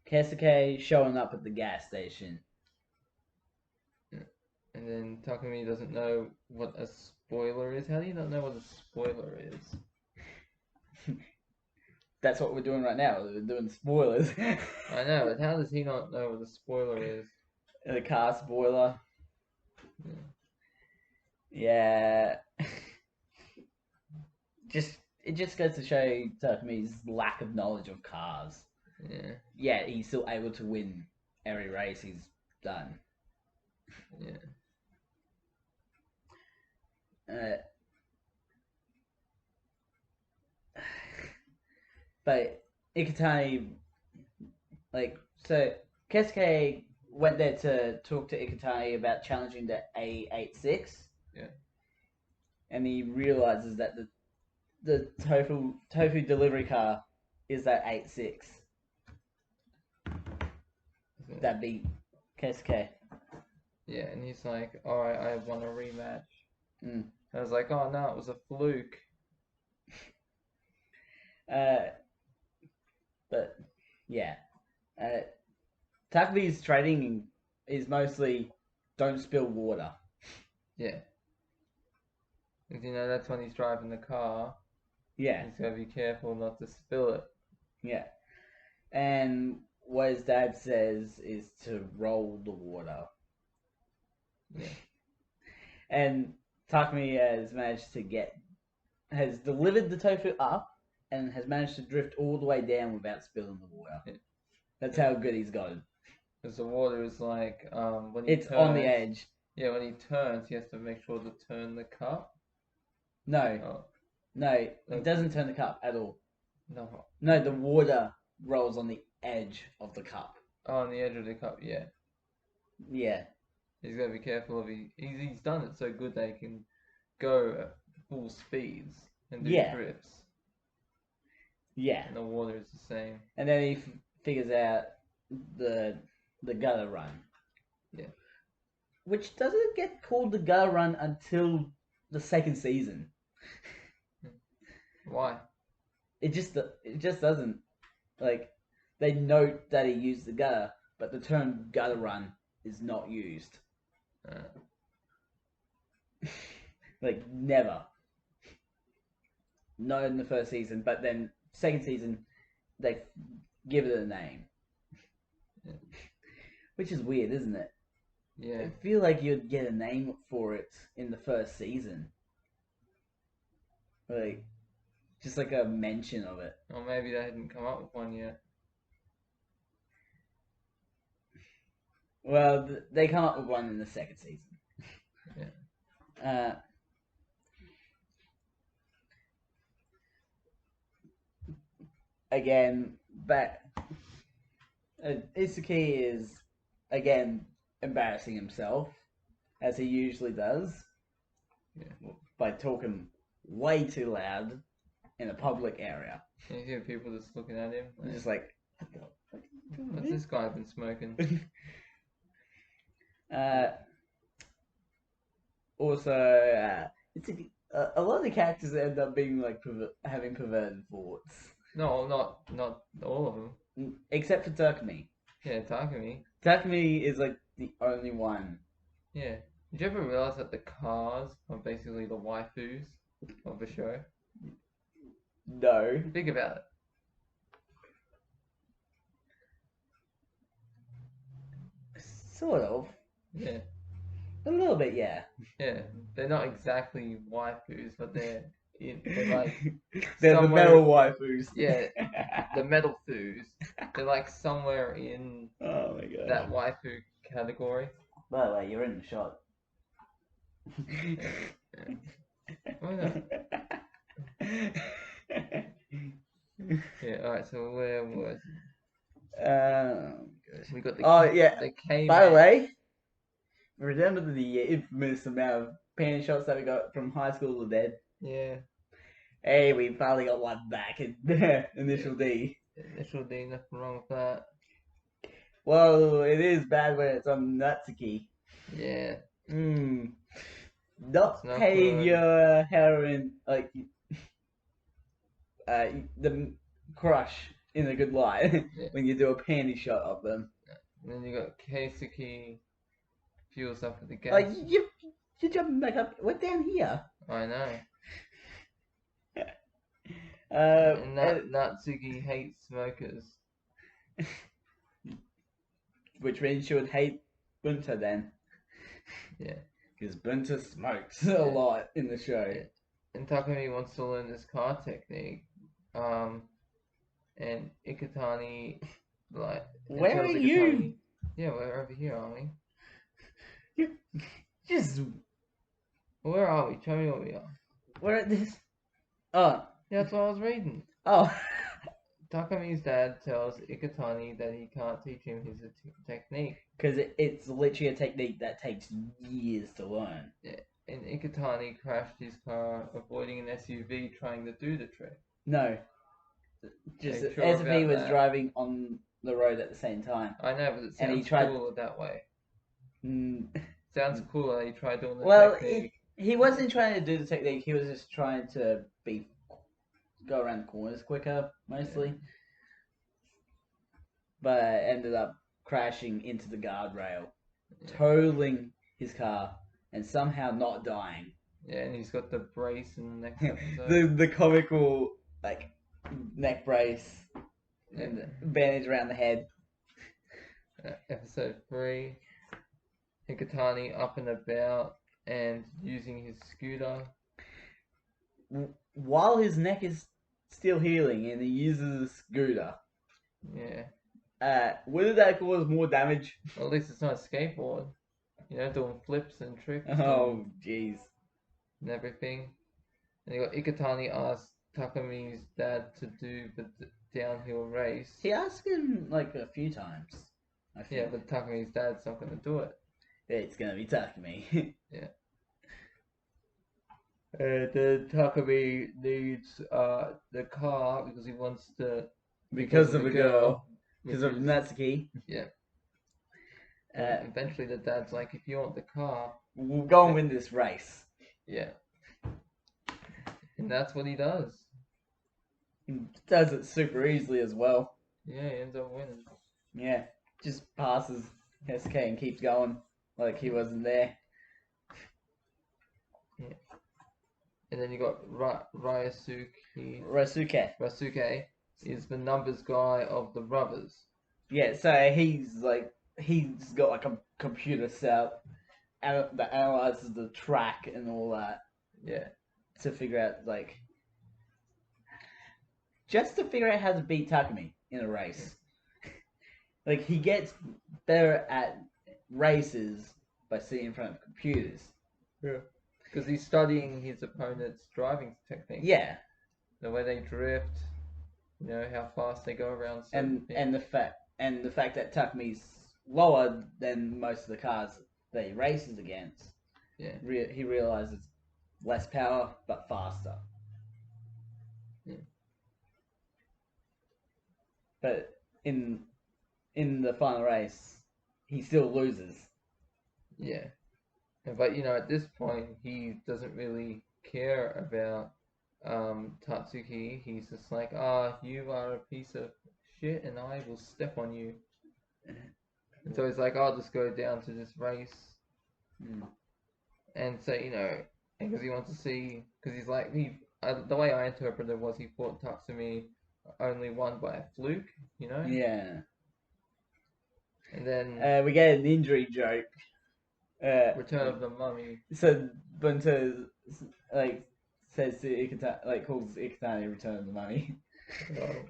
Keisuke showing up at the gas station. Yeah. And then Takumi doesn't know what a spoiler is. How do you not know what a spoiler is? That's what we're doing right now. We're doing spoilers. I know, but how does he not know what a spoiler is? The car spoiler. Yeah. It just goes to show Takumi's lack of knowledge of cars. Yeah. Yeah, he's still able to win every race he's done. Yeah. But Ikutani, so Keisuke went there to talk to Ikutani about challenging the A86. Yeah. And he realizes that the tofu delivery car is that 86. That beat Keisuke. Yeah, and he's like, alright, I want a rematch. Mm. I was like, oh no, it was a fluke. But yeah, Takumi's training is mostly don't spill water. Yeah. Because that's when he's driving the car. Yeah. He's got to be careful not to spill it. Yeah. And what his dad says is to roll the water. Yeah. And Takumi has delivered the tofu up and has managed to drift all the way down without spilling the water. Yeah. That's how good he's gotten. Because the water is like, when he turns, on the edge. Yeah, when he turns, he has to make sure to turn the cup. No. Oh. No, it doesn't turn the cup at all. No. No, the water rolls on the edge of the cup. Oh, on the edge of the cup, yeah. Yeah. He's got to be careful of he's done it so good that he can go at full speeds and do drifts. Yeah. And the water is the same. And then he figures out the gutter run. Yeah. Which doesn't get called the gutter run until the second season. Why? It just doesn't. Like, they note that he used the gutter, but the term gutter run is not used. Like, never. Not in the first season, but then second season, they give it a name. Yeah. Which is weird, isn't it? Yeah. I feel like you'd get a name for it in the first season. Like, just like a mention of it. Or maybe they hadn't come up with one yet. Well, they come up with one in the second season. Yeah. Again, back Isuki is again embarrassing himself as he usually does by talking way too loud in a public area. And you hear people just looking at him. Like, just like, what's this guy been smoking? Also, it's a lot of the characters end up being like having perverted thoughts. No, not all of them. Except for Takumi. Yeah, Takumi. Takumi is like the only one. Yeah. Did you ever realize that the cars are basically the waifus of the show? No. Think about it. Sort of. Yeah. A little bit, yeah. Yeah. They're not exactly waifus, but they're like they're the metal waifus. Yeah, the metal foos. They're like somewhere in oh my god that waifu category. By the way, you're in the shot. Oh, no. Yeah, alright, so where was we got the the K-Man. By the way, remember the infamous amount of panty shots that we got from high school to dead? Yeah. Hey, we finally got one back in Initial D. Initial D, nothing wrong with that. Well, it is bad when it's on Natsuki. Yeah. Not paying your heroin, like, the crush in a good light when you do a panty shot of them. And then you got Keisuke fuels up with the gas. Like, you jumping back up. We're down here. I know. And Natsuki hates smokers. Which means she would hate Bunta then. Yeah. Because Bunta smokes a lot in the show. Yeah. And Takumi wants to learn this car technique. And Ikutani, like... Where are you? Yeah, we're over here, aren't we? You just... Where are we? Show me where we are. We're at this... Oh. Yeah, that's what I was reading. Oh. Takumi's dad tells Ikutani that he can't teach him his technique. Because it's literally a technique that takes years to learn. Yeah. And Ikutani crashed his car, avoiding an SUV trying to do the trick. No. Just as if he was driving on the road at the same time. I know, but it sounds cooler that way. Sounds cooler. He tried doing the technique. He wasn't trying to do the technique. He was just trying to go around the corners quicker, mostly. Yeah. But ended up crashing into the guardrail, totaling his car, and somehow not dying. Yeah, and he's got the brace in the next episode. the comical like neck brace and the bandage around the head. Episode 3, Ikutani up and about and using his scooter. While his neck is still healing and he uses a scooter. Yeah. Wouldn't that cause more damage? Well, at least it's not a skateboard. You know, doing flips and tricks. Oh, jeez. And everything. And you got Ikutani asked Takumi's dad to do the downhill race. He asked him like a few times. I think. Yeah, but Takumi's dad's not going to do it. It's going to be Takumi. Yeah. Then Takumi needs the car because he wants to... Because of a girl. Because of Natsuki. Yeah. Eventually the dad's like, if you want the car... We'll go and win this race. Yeah. And that's what he does. He does it super easily as well. Yeah, he ends up winning. Yeah. Just passes Keisuke and keeps going like he wasn't there. Yeah. And then you got Ryosuke. Ryosuke is the numbers guy of the Brothers. Yeah, so he's got like a computer set that analyzes the track and all that. Yeah. To figure out just to figure out how to beat Takumi in a race. Like he gets better at races by sitting in front of computers. Yeah. Because he's studying his opponent's driving technique. Yeah. The way they drift, you know, how fast they go around. And the fact and the fact that Takami's lower than most of the cars that he races against, he realizes less power but faster. Yeah. But in the final race, he still loses. Yeah. But at this point, he doesn't really care about Tatsuki. He's just like, you are a piece of shit, and I will step on you. And so he's like, I'll just go down to this race. And so, because he wants to see, because he's like, the way I interpreted it was he thought Tatsumi only won by a fluke, Yeah. And then we get an injury joke. Return of the Mummy. So Bunta says to Ikutani, calls Ikutani Return of the Mummy. Are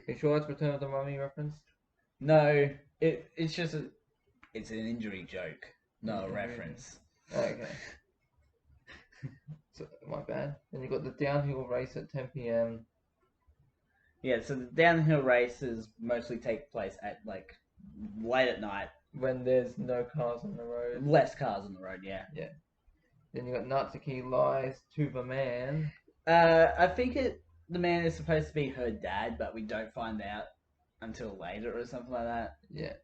you sure it's Return of the Mummy reference? No, it's just it's an injury joke, not a reference. Okay. So, my bad. Then you got the downhill race at 10 p.m. Yeah, so the downhill races mostly take place at late at night. When there's no cars on the road. Less cars on the road, yeah. Yeah. Then you got Natsuki lies to the man. I think the man is supposed to be her dad, but we don't find out until later or something like that. Yeah.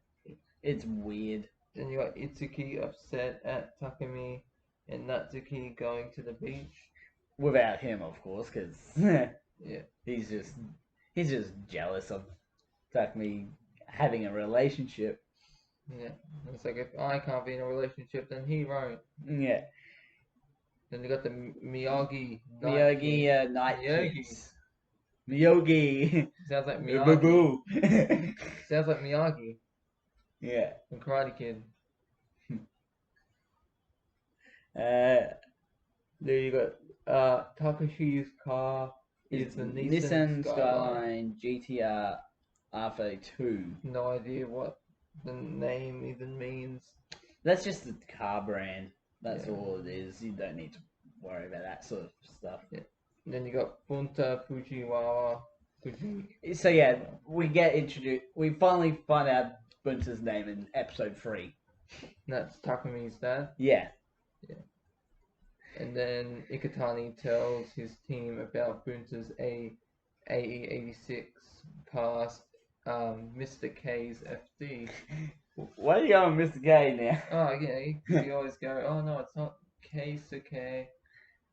It's weird. Then you got Itsuki upset at Takumi and Natsuki going to the beach. Without him, of course, because yeah, he's just jealous of Takumi having a relationship. Yeah, it's like, if I can't be in a relationship, then he won't. Yeah. Then you got the Miyagi night kids. Miyagi. Sounds like Miyagi. Boo. Sounds like Miyagi. Yeah. From Karate Kid. Then you got Takashi's car is the Nissan Skyline GTR R32. No idea what the name even means. That's just the car brand. That's all it is. You don't need to worry about that sort of stuff. Yeah. And then you got Bunta Fujiwara. So yeah, we get introduced. We finally find out Bunta's name in episode 3. That's Takumi's dad. Yeah. Yeah. And then Ikutani tells his team about Bunta's AE86 past Mr. K's FD. Why are you going Mr. K now? Oh yeah, you always go, oh no, it's not Keisuke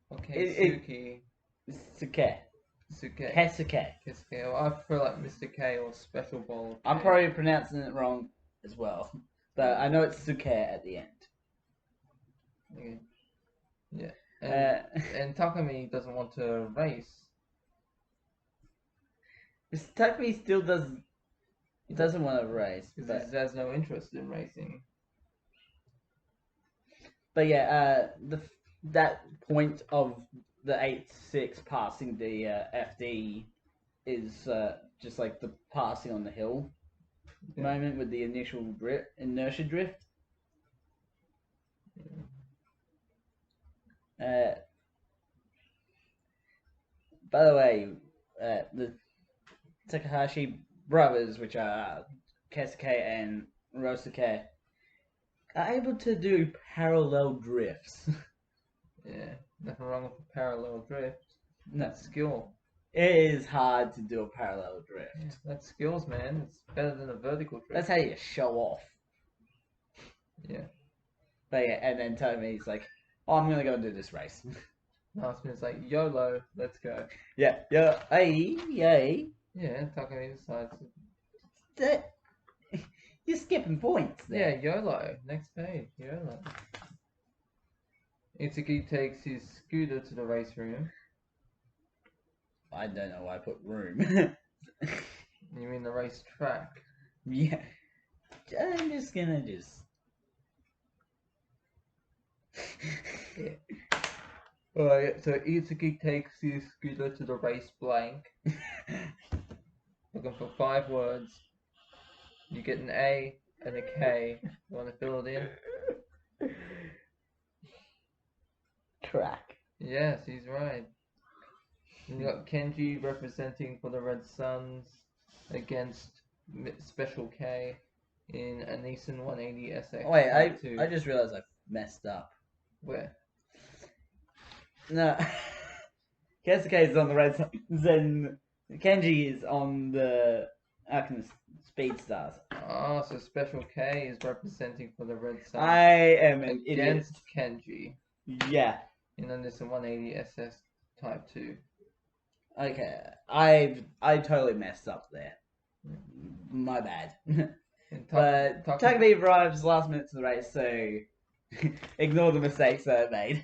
or Keisuke. Keisuke. Keisuke. Well, I prefer like Mr. K or Special Bowl. I'm probably pronouncing it wrong as well, but I know it's Suke at the end. Okay. Yeah. And Takumi doesn't want to race. Takumi still doesn't want to race, because he has no interest in racing. But yeah, that point of the 8.6 passing the FD is just like the passing on the hill moment with the initial inertia drift. By the way, the Takahashi brothers, which are Keisuke and Rosuke, are able to do parallel drifts. Yeah, nothing wrong with a parallel drift. That's skill. It is hard to do a parallel drift. Yeah, that's skills, man. It's better than a vertical drift. That's how you show off. Yeah. But yeah, and then Tommy's like, oh, I'm gonna go and do this race. Lastman's like, YOLO, let's go. Yeah, yay. Yeah, Takumi decides to... You're skipping points there. Yeah, YOLO. Next page, YOLO. Itsuki takes his scooter to the race room. I don't know why I put room. You mean the race track? Yeah. I'm just gonna yeah. Alright, so Itsuki takes his scooter to the race blank. Looking for 5 words. You get an A and a K. You want to fill it in? Track. Yes, he's right. And you got Kenji representing for the Red Suns against Special K in a Nissan 180 SX. Wait, I just realized I messed up. Where? No. Keisuke is on the red side. Then Kenji is on the Alchemist Speed Stars. Ah, so Special K is representing for the red side. I am an against idiot. Kenji. Yeah. In a Nissan 180 SS Type 2. Okay, I totally messed up there. My bad. But Takumi arrives last minute to the race, so ignore the mistakes that I made.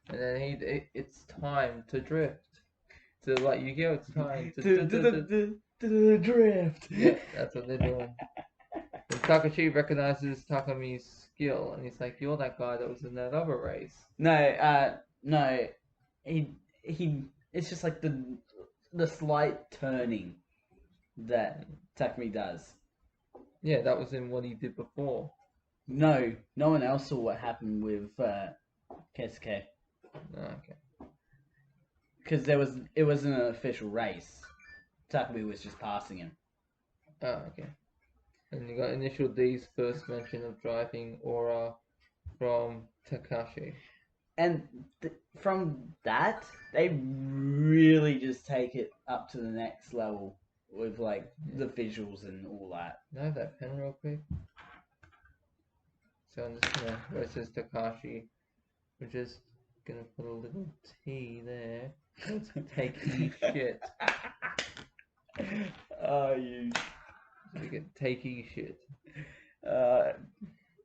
And then it's time to drift. To like Yu-Gi-Oh! It's time to drift. Yeah, that's what they're doing. And Takashi recognizes Takumi's skill, and he's like, "You're that guy that was in that other race." No. He. It's just like the slight turning that Takumi does. Yeah, that was in what he did before. No one else saw what happened with Keisuke. Okay. Because it wasn't an official race. Takumi was just passing him. Oh, okay. And you got Initial D's first mention of driving aura from Takashi. And from that, they really just take it up to the next level with like the visuals and all that. Can I have that pen real quick? So I'm just gonna, where it says Takashi, we're just gonna put a little T there. Let's take shit. Oh, you. So we get takey shit.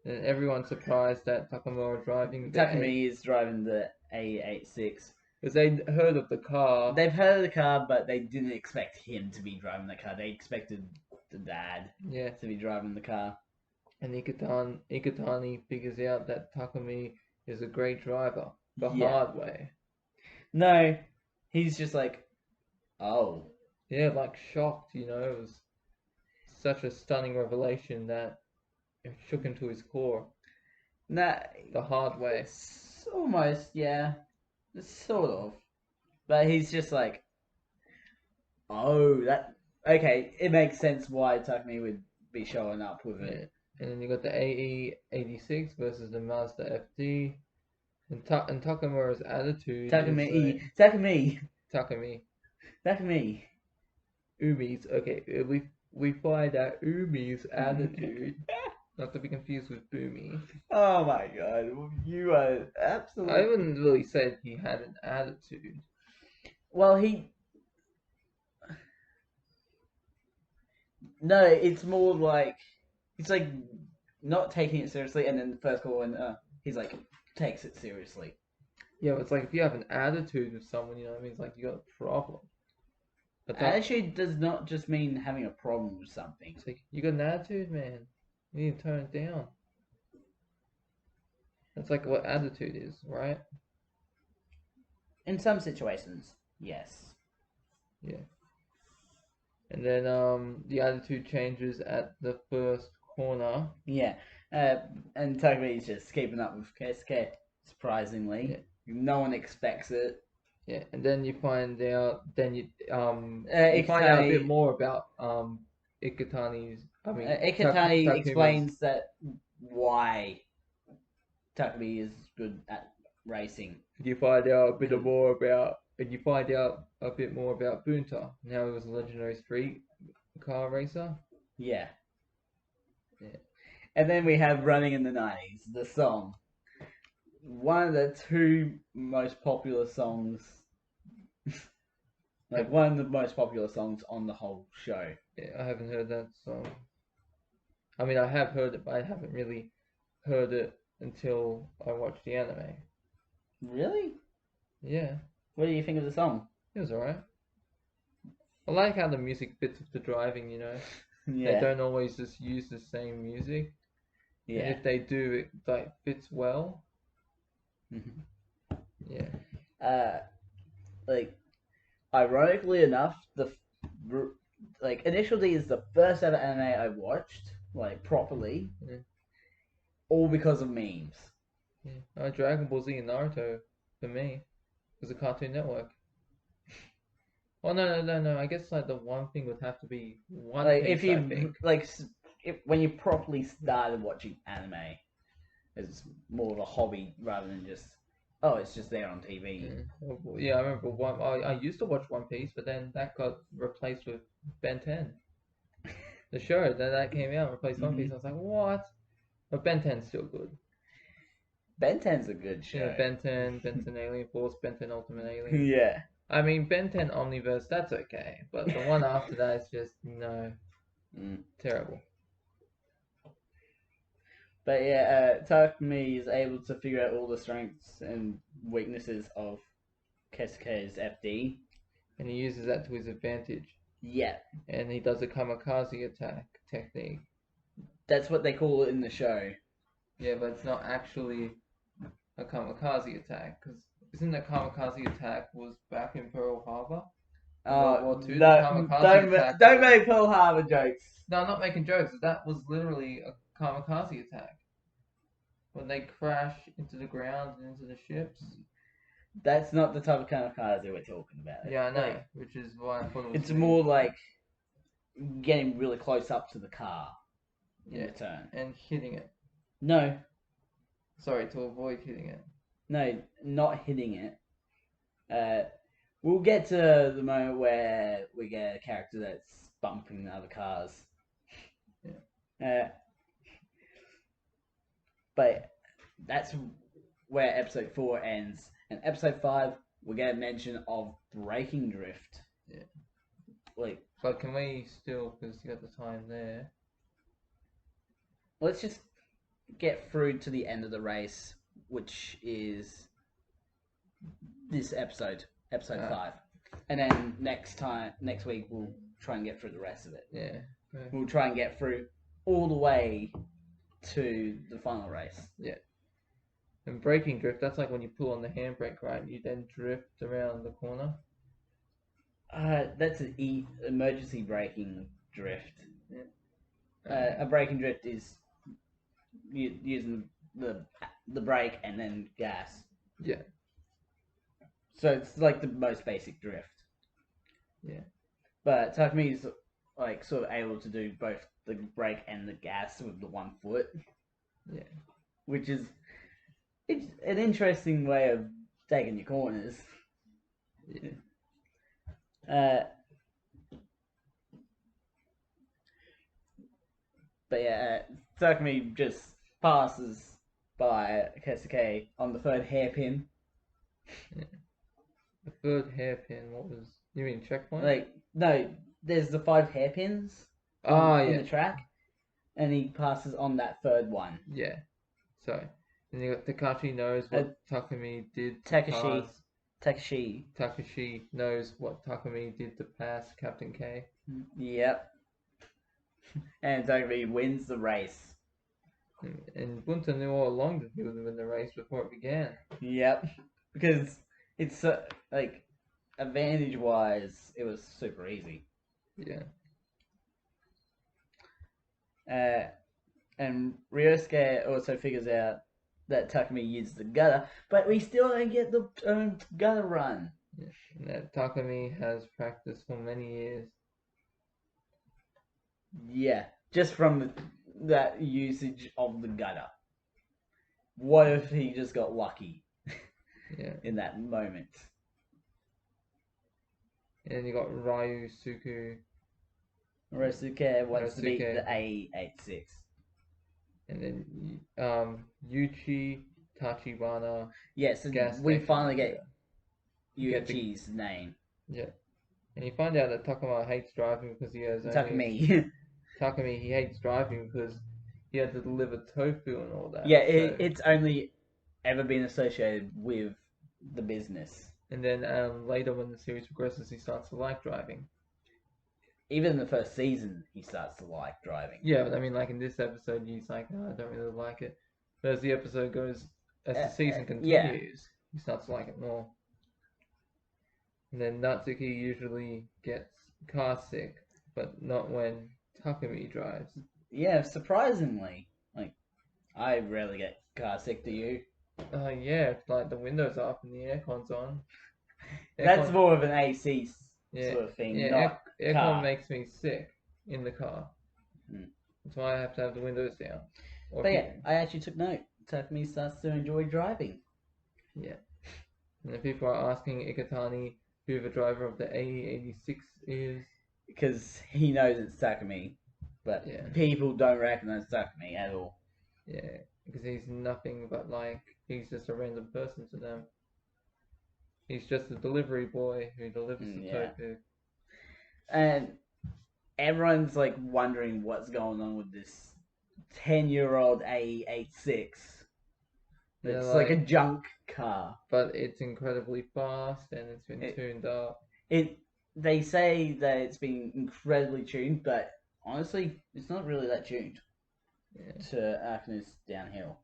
And everyone's surprised that Takumi driving. Takumi is driving the A86. Because they heard of the car. They've heard of the car, but they didn't expect him to be driving the car. They expected the dad to be driving the car. And Ikutani figures out that Takumi is a great driver. The hard way. No, he's just like, oh. Yeah, like shocked, It was such a stunning revelation that it shook him to his core. Nah, the hard way. It's almost, yeah. Sort of. But he's just like, oh, that... Okay, it makes sense why Takumi would be showing up with it. And then you got the AE86 versus the Mazda FD. And Takumura's attitude Takumi. Umi's, okay, we find out Umi's attitude, not to be confused with Boomy. Oh my god, you are absolutely... I wouldn't really say he had an attitude. Well, No, it's more like... He's like, not taking it seriously, and then the first call, and he's like, takes it seriously. Yeah, it's like if you have an attitude with someone, it means like you got a problem. But attitude does not just mean having a problem with something. It's like, you got an attitude, man. You need to turn it down. That's like what attitude is, right? In some situations, yes. Yeah. And then the attitude changes at the first corner. Yeah. And Takumi is just keeping up with Keisuke, surprisingly. Yeah. No one expects it. Yeah, and then you find out, you find out a bit more about Ikutani's. Ikutani explains that why Takumi is good at racing. You find out a bit more about, Bunta. Now he was a legendary street car racer. Yeah. And then we have Running in the 90s, the song. One of the two most popular songs, one of the most popular songs on the whole show. Yeah, I haven't heard that song. I mean, I have heard it, but I haven't really heard it until I watched the anime. Really? Yeah. What do you think of the song? It was alright. I like how the music fits with the driving, Yeah. They don't always just use the same music. Yeah. And if they do, it fits well. Mm-hmm. Yeah. Ironically enough, Initial D is the first ever anime I watched, properly. Yeah. All because of memes. Yeah. Dragon Ball Z and Naruto, for me, was a Cartoon Network. Well, no. I guess like the one thing would have to be One Like Piece. if you I think. when you properly started watching anime, it's more of a hobby rather than just it's just there on TV. Yeah, I remember I used to watch One Piece, but then that got replaced with Ben 10. The show that came out replaced One Piece. I was like, what? But Ben 10's still good. Ben 10's a good show. Yeah, Ben 10, Ben 10 Alien Force, Ben 10 Ultimate Alien. Yeah. I mean, Ben 10 Omniverse, that's okay. But the one after that is just, terrible. But yeah, Takumi is able to figure out all the strengths and weaknesses of Keisuke's FD. And he uses that to his advantage. Yeah. And he does a kamikaze attack technique. That's what they call it in the show. Yeah, but it's not actually a kamikaze attack, because isn't the kamikaze attack was back in Pearl Harbor? World War II. Don't make Pearl Harbor jokes. No, I'm not making jokes. That was literally a kamikaze attack. When they crash into the ground and into the ships. That's not the type of kamikaze we're talking about. Yeah, I know. Which is why I thought it was. It's more like getting really close up to the car in return. And hitting it. No. Sorry, to avoid hitting it. No, not hitting it. We'll get to the moment where we get a character that's bumping the other cars. Yeah. But that's where episode 4 ends. And episode 5, we get a mention of braking drift. Yeah. Like, but can we still, because you got the time there. Let's just get through to the end of the race, which is this episode 5. And then next week, we'll try and get through the rest of it. Yeah. Okay. We'll try and get through all the way to the final race. Yeah. And braking drift, that's like when you pull on the handbrake, right? You then drift around the corner. That's an emergency braking drift. Yeah. A braking drift is using the brake and then gas. Yeah. So it's like the most basic drift. Yeah. But Takumi is like sort of able to do both the brake and the gas with the 1 foot. Yeah. Which is an interesting way of taking your corners. Yeah. But yeah, Takumi just passes by Keisuke on the 3rd hairpin. Yeah. The 3rd hairpin, what was... You mean checkpoint? Like, no, there's the 5 hairpins in the track, and he passes on that 3rd one. Yeah. So, and you got Takashi knows what Takumi did to Takashi knows what Takumi did to pass Captain K. Yep. And Takumi wins the race. And Bunta knew all along that he would win the race before it began. Yep. Because it's like advantage-wise, it was super easy. Yeah. And Ryosuke also figures out that Takumi used the gutter, but we still don't get the gutter run. Yeah. And that Takumi has practiced for many years. Yeah, just from that usage of the gutter. What if he just got lucky? Yeah. In that moment. And you got Ryosuke wants to beat the A86. And then Yuichi Tachibana. Yes, we finally get Yuichi's name. Yeah. And you find out that Takuma hates driving because he has Takumi, he hates driving because he had to deliver tofu and all that. Yeah, it's only ever been associated with the business. And then later when the series progresses, he starts to like driving. Even in the first season, he starts to like driving. Yeah, but I mean, like in this episode, he's like, oh, I don't really like it. But as the episode goes, as the season continues, he starts to like it more. And then Natsuki usually gets car sick, but not when Takumi drives. Yeah, surprisingly. Like, I rarely get car sick, do you? Yeah, like the windows are up and the aircon's on. That's more of an AC sort of thing. Yeah, not aircon car. makes me sick in the car. That's why I have to have the windows down. But yeah, I actually took note. Takumi starts to enjoy driving. Yeah. And then people are asking Ikatani who the driver of the AE86 is. Because he knows it's Takumi. But people don't recognize Takumi at all. Yeah, because he's nothing but like, he's just a random person to them. He's just a delivery boy who delivers the tofu. And everyone's like wondering what's going on with this 10-year-old AE86. It's like a junk car. But it's incredibly fast and it's been tuned up. They say that it's been incredibly tuned, but honestly, it's not really that tuned to Arcanus downhill.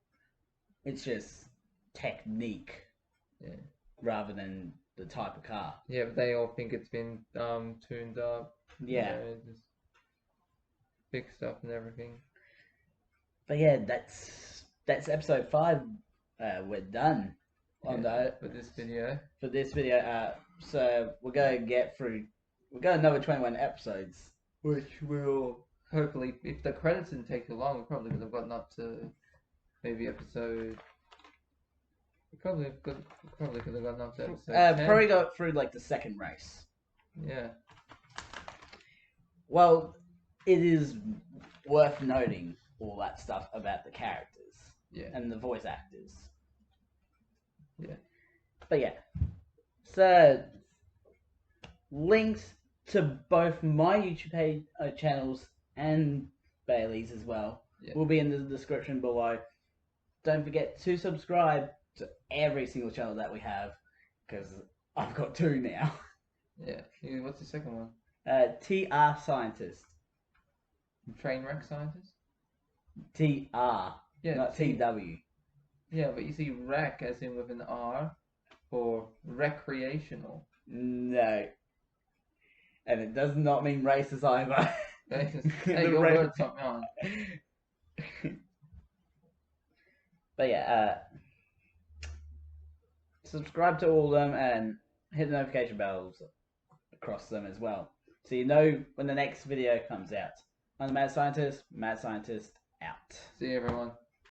It's just technique rather than the type of car. Yeah, but they all think it's been tuned up. Yeah. Just fixed stuff and everything. But yeah, that's episode 5. We're done on that for this video. So we're gonna get through. We've got another 21 episodes, which will hopefully, if the credits didn't take too long, we probably could have gotten up to maybe episode. We probably could have gotten up to episode 10. Probably got through like the second race. Yeah. Well, it is worth noting all that stuff about the characters. And the voice actors. Yeah. But yeah. So, links to both my YouTube page, channels and Bailey's as well will be in the description below. Don't forget to subscribe to every single channel that we have, because I've got 2 now. Yeah. What's the second one? TR Scientist. Trainwreck Scientist? TR. Yeah, not TW. Yeah, but you see rec as in with an R for recreational. No. And it does not mean racist either. Hey, your word's something on. But yeah, subscribe to all of them and hit the notification bells across them as well, so you know when the next video comes out. I'm the Mad Scientist. Mad Scientist out. See you, everyone.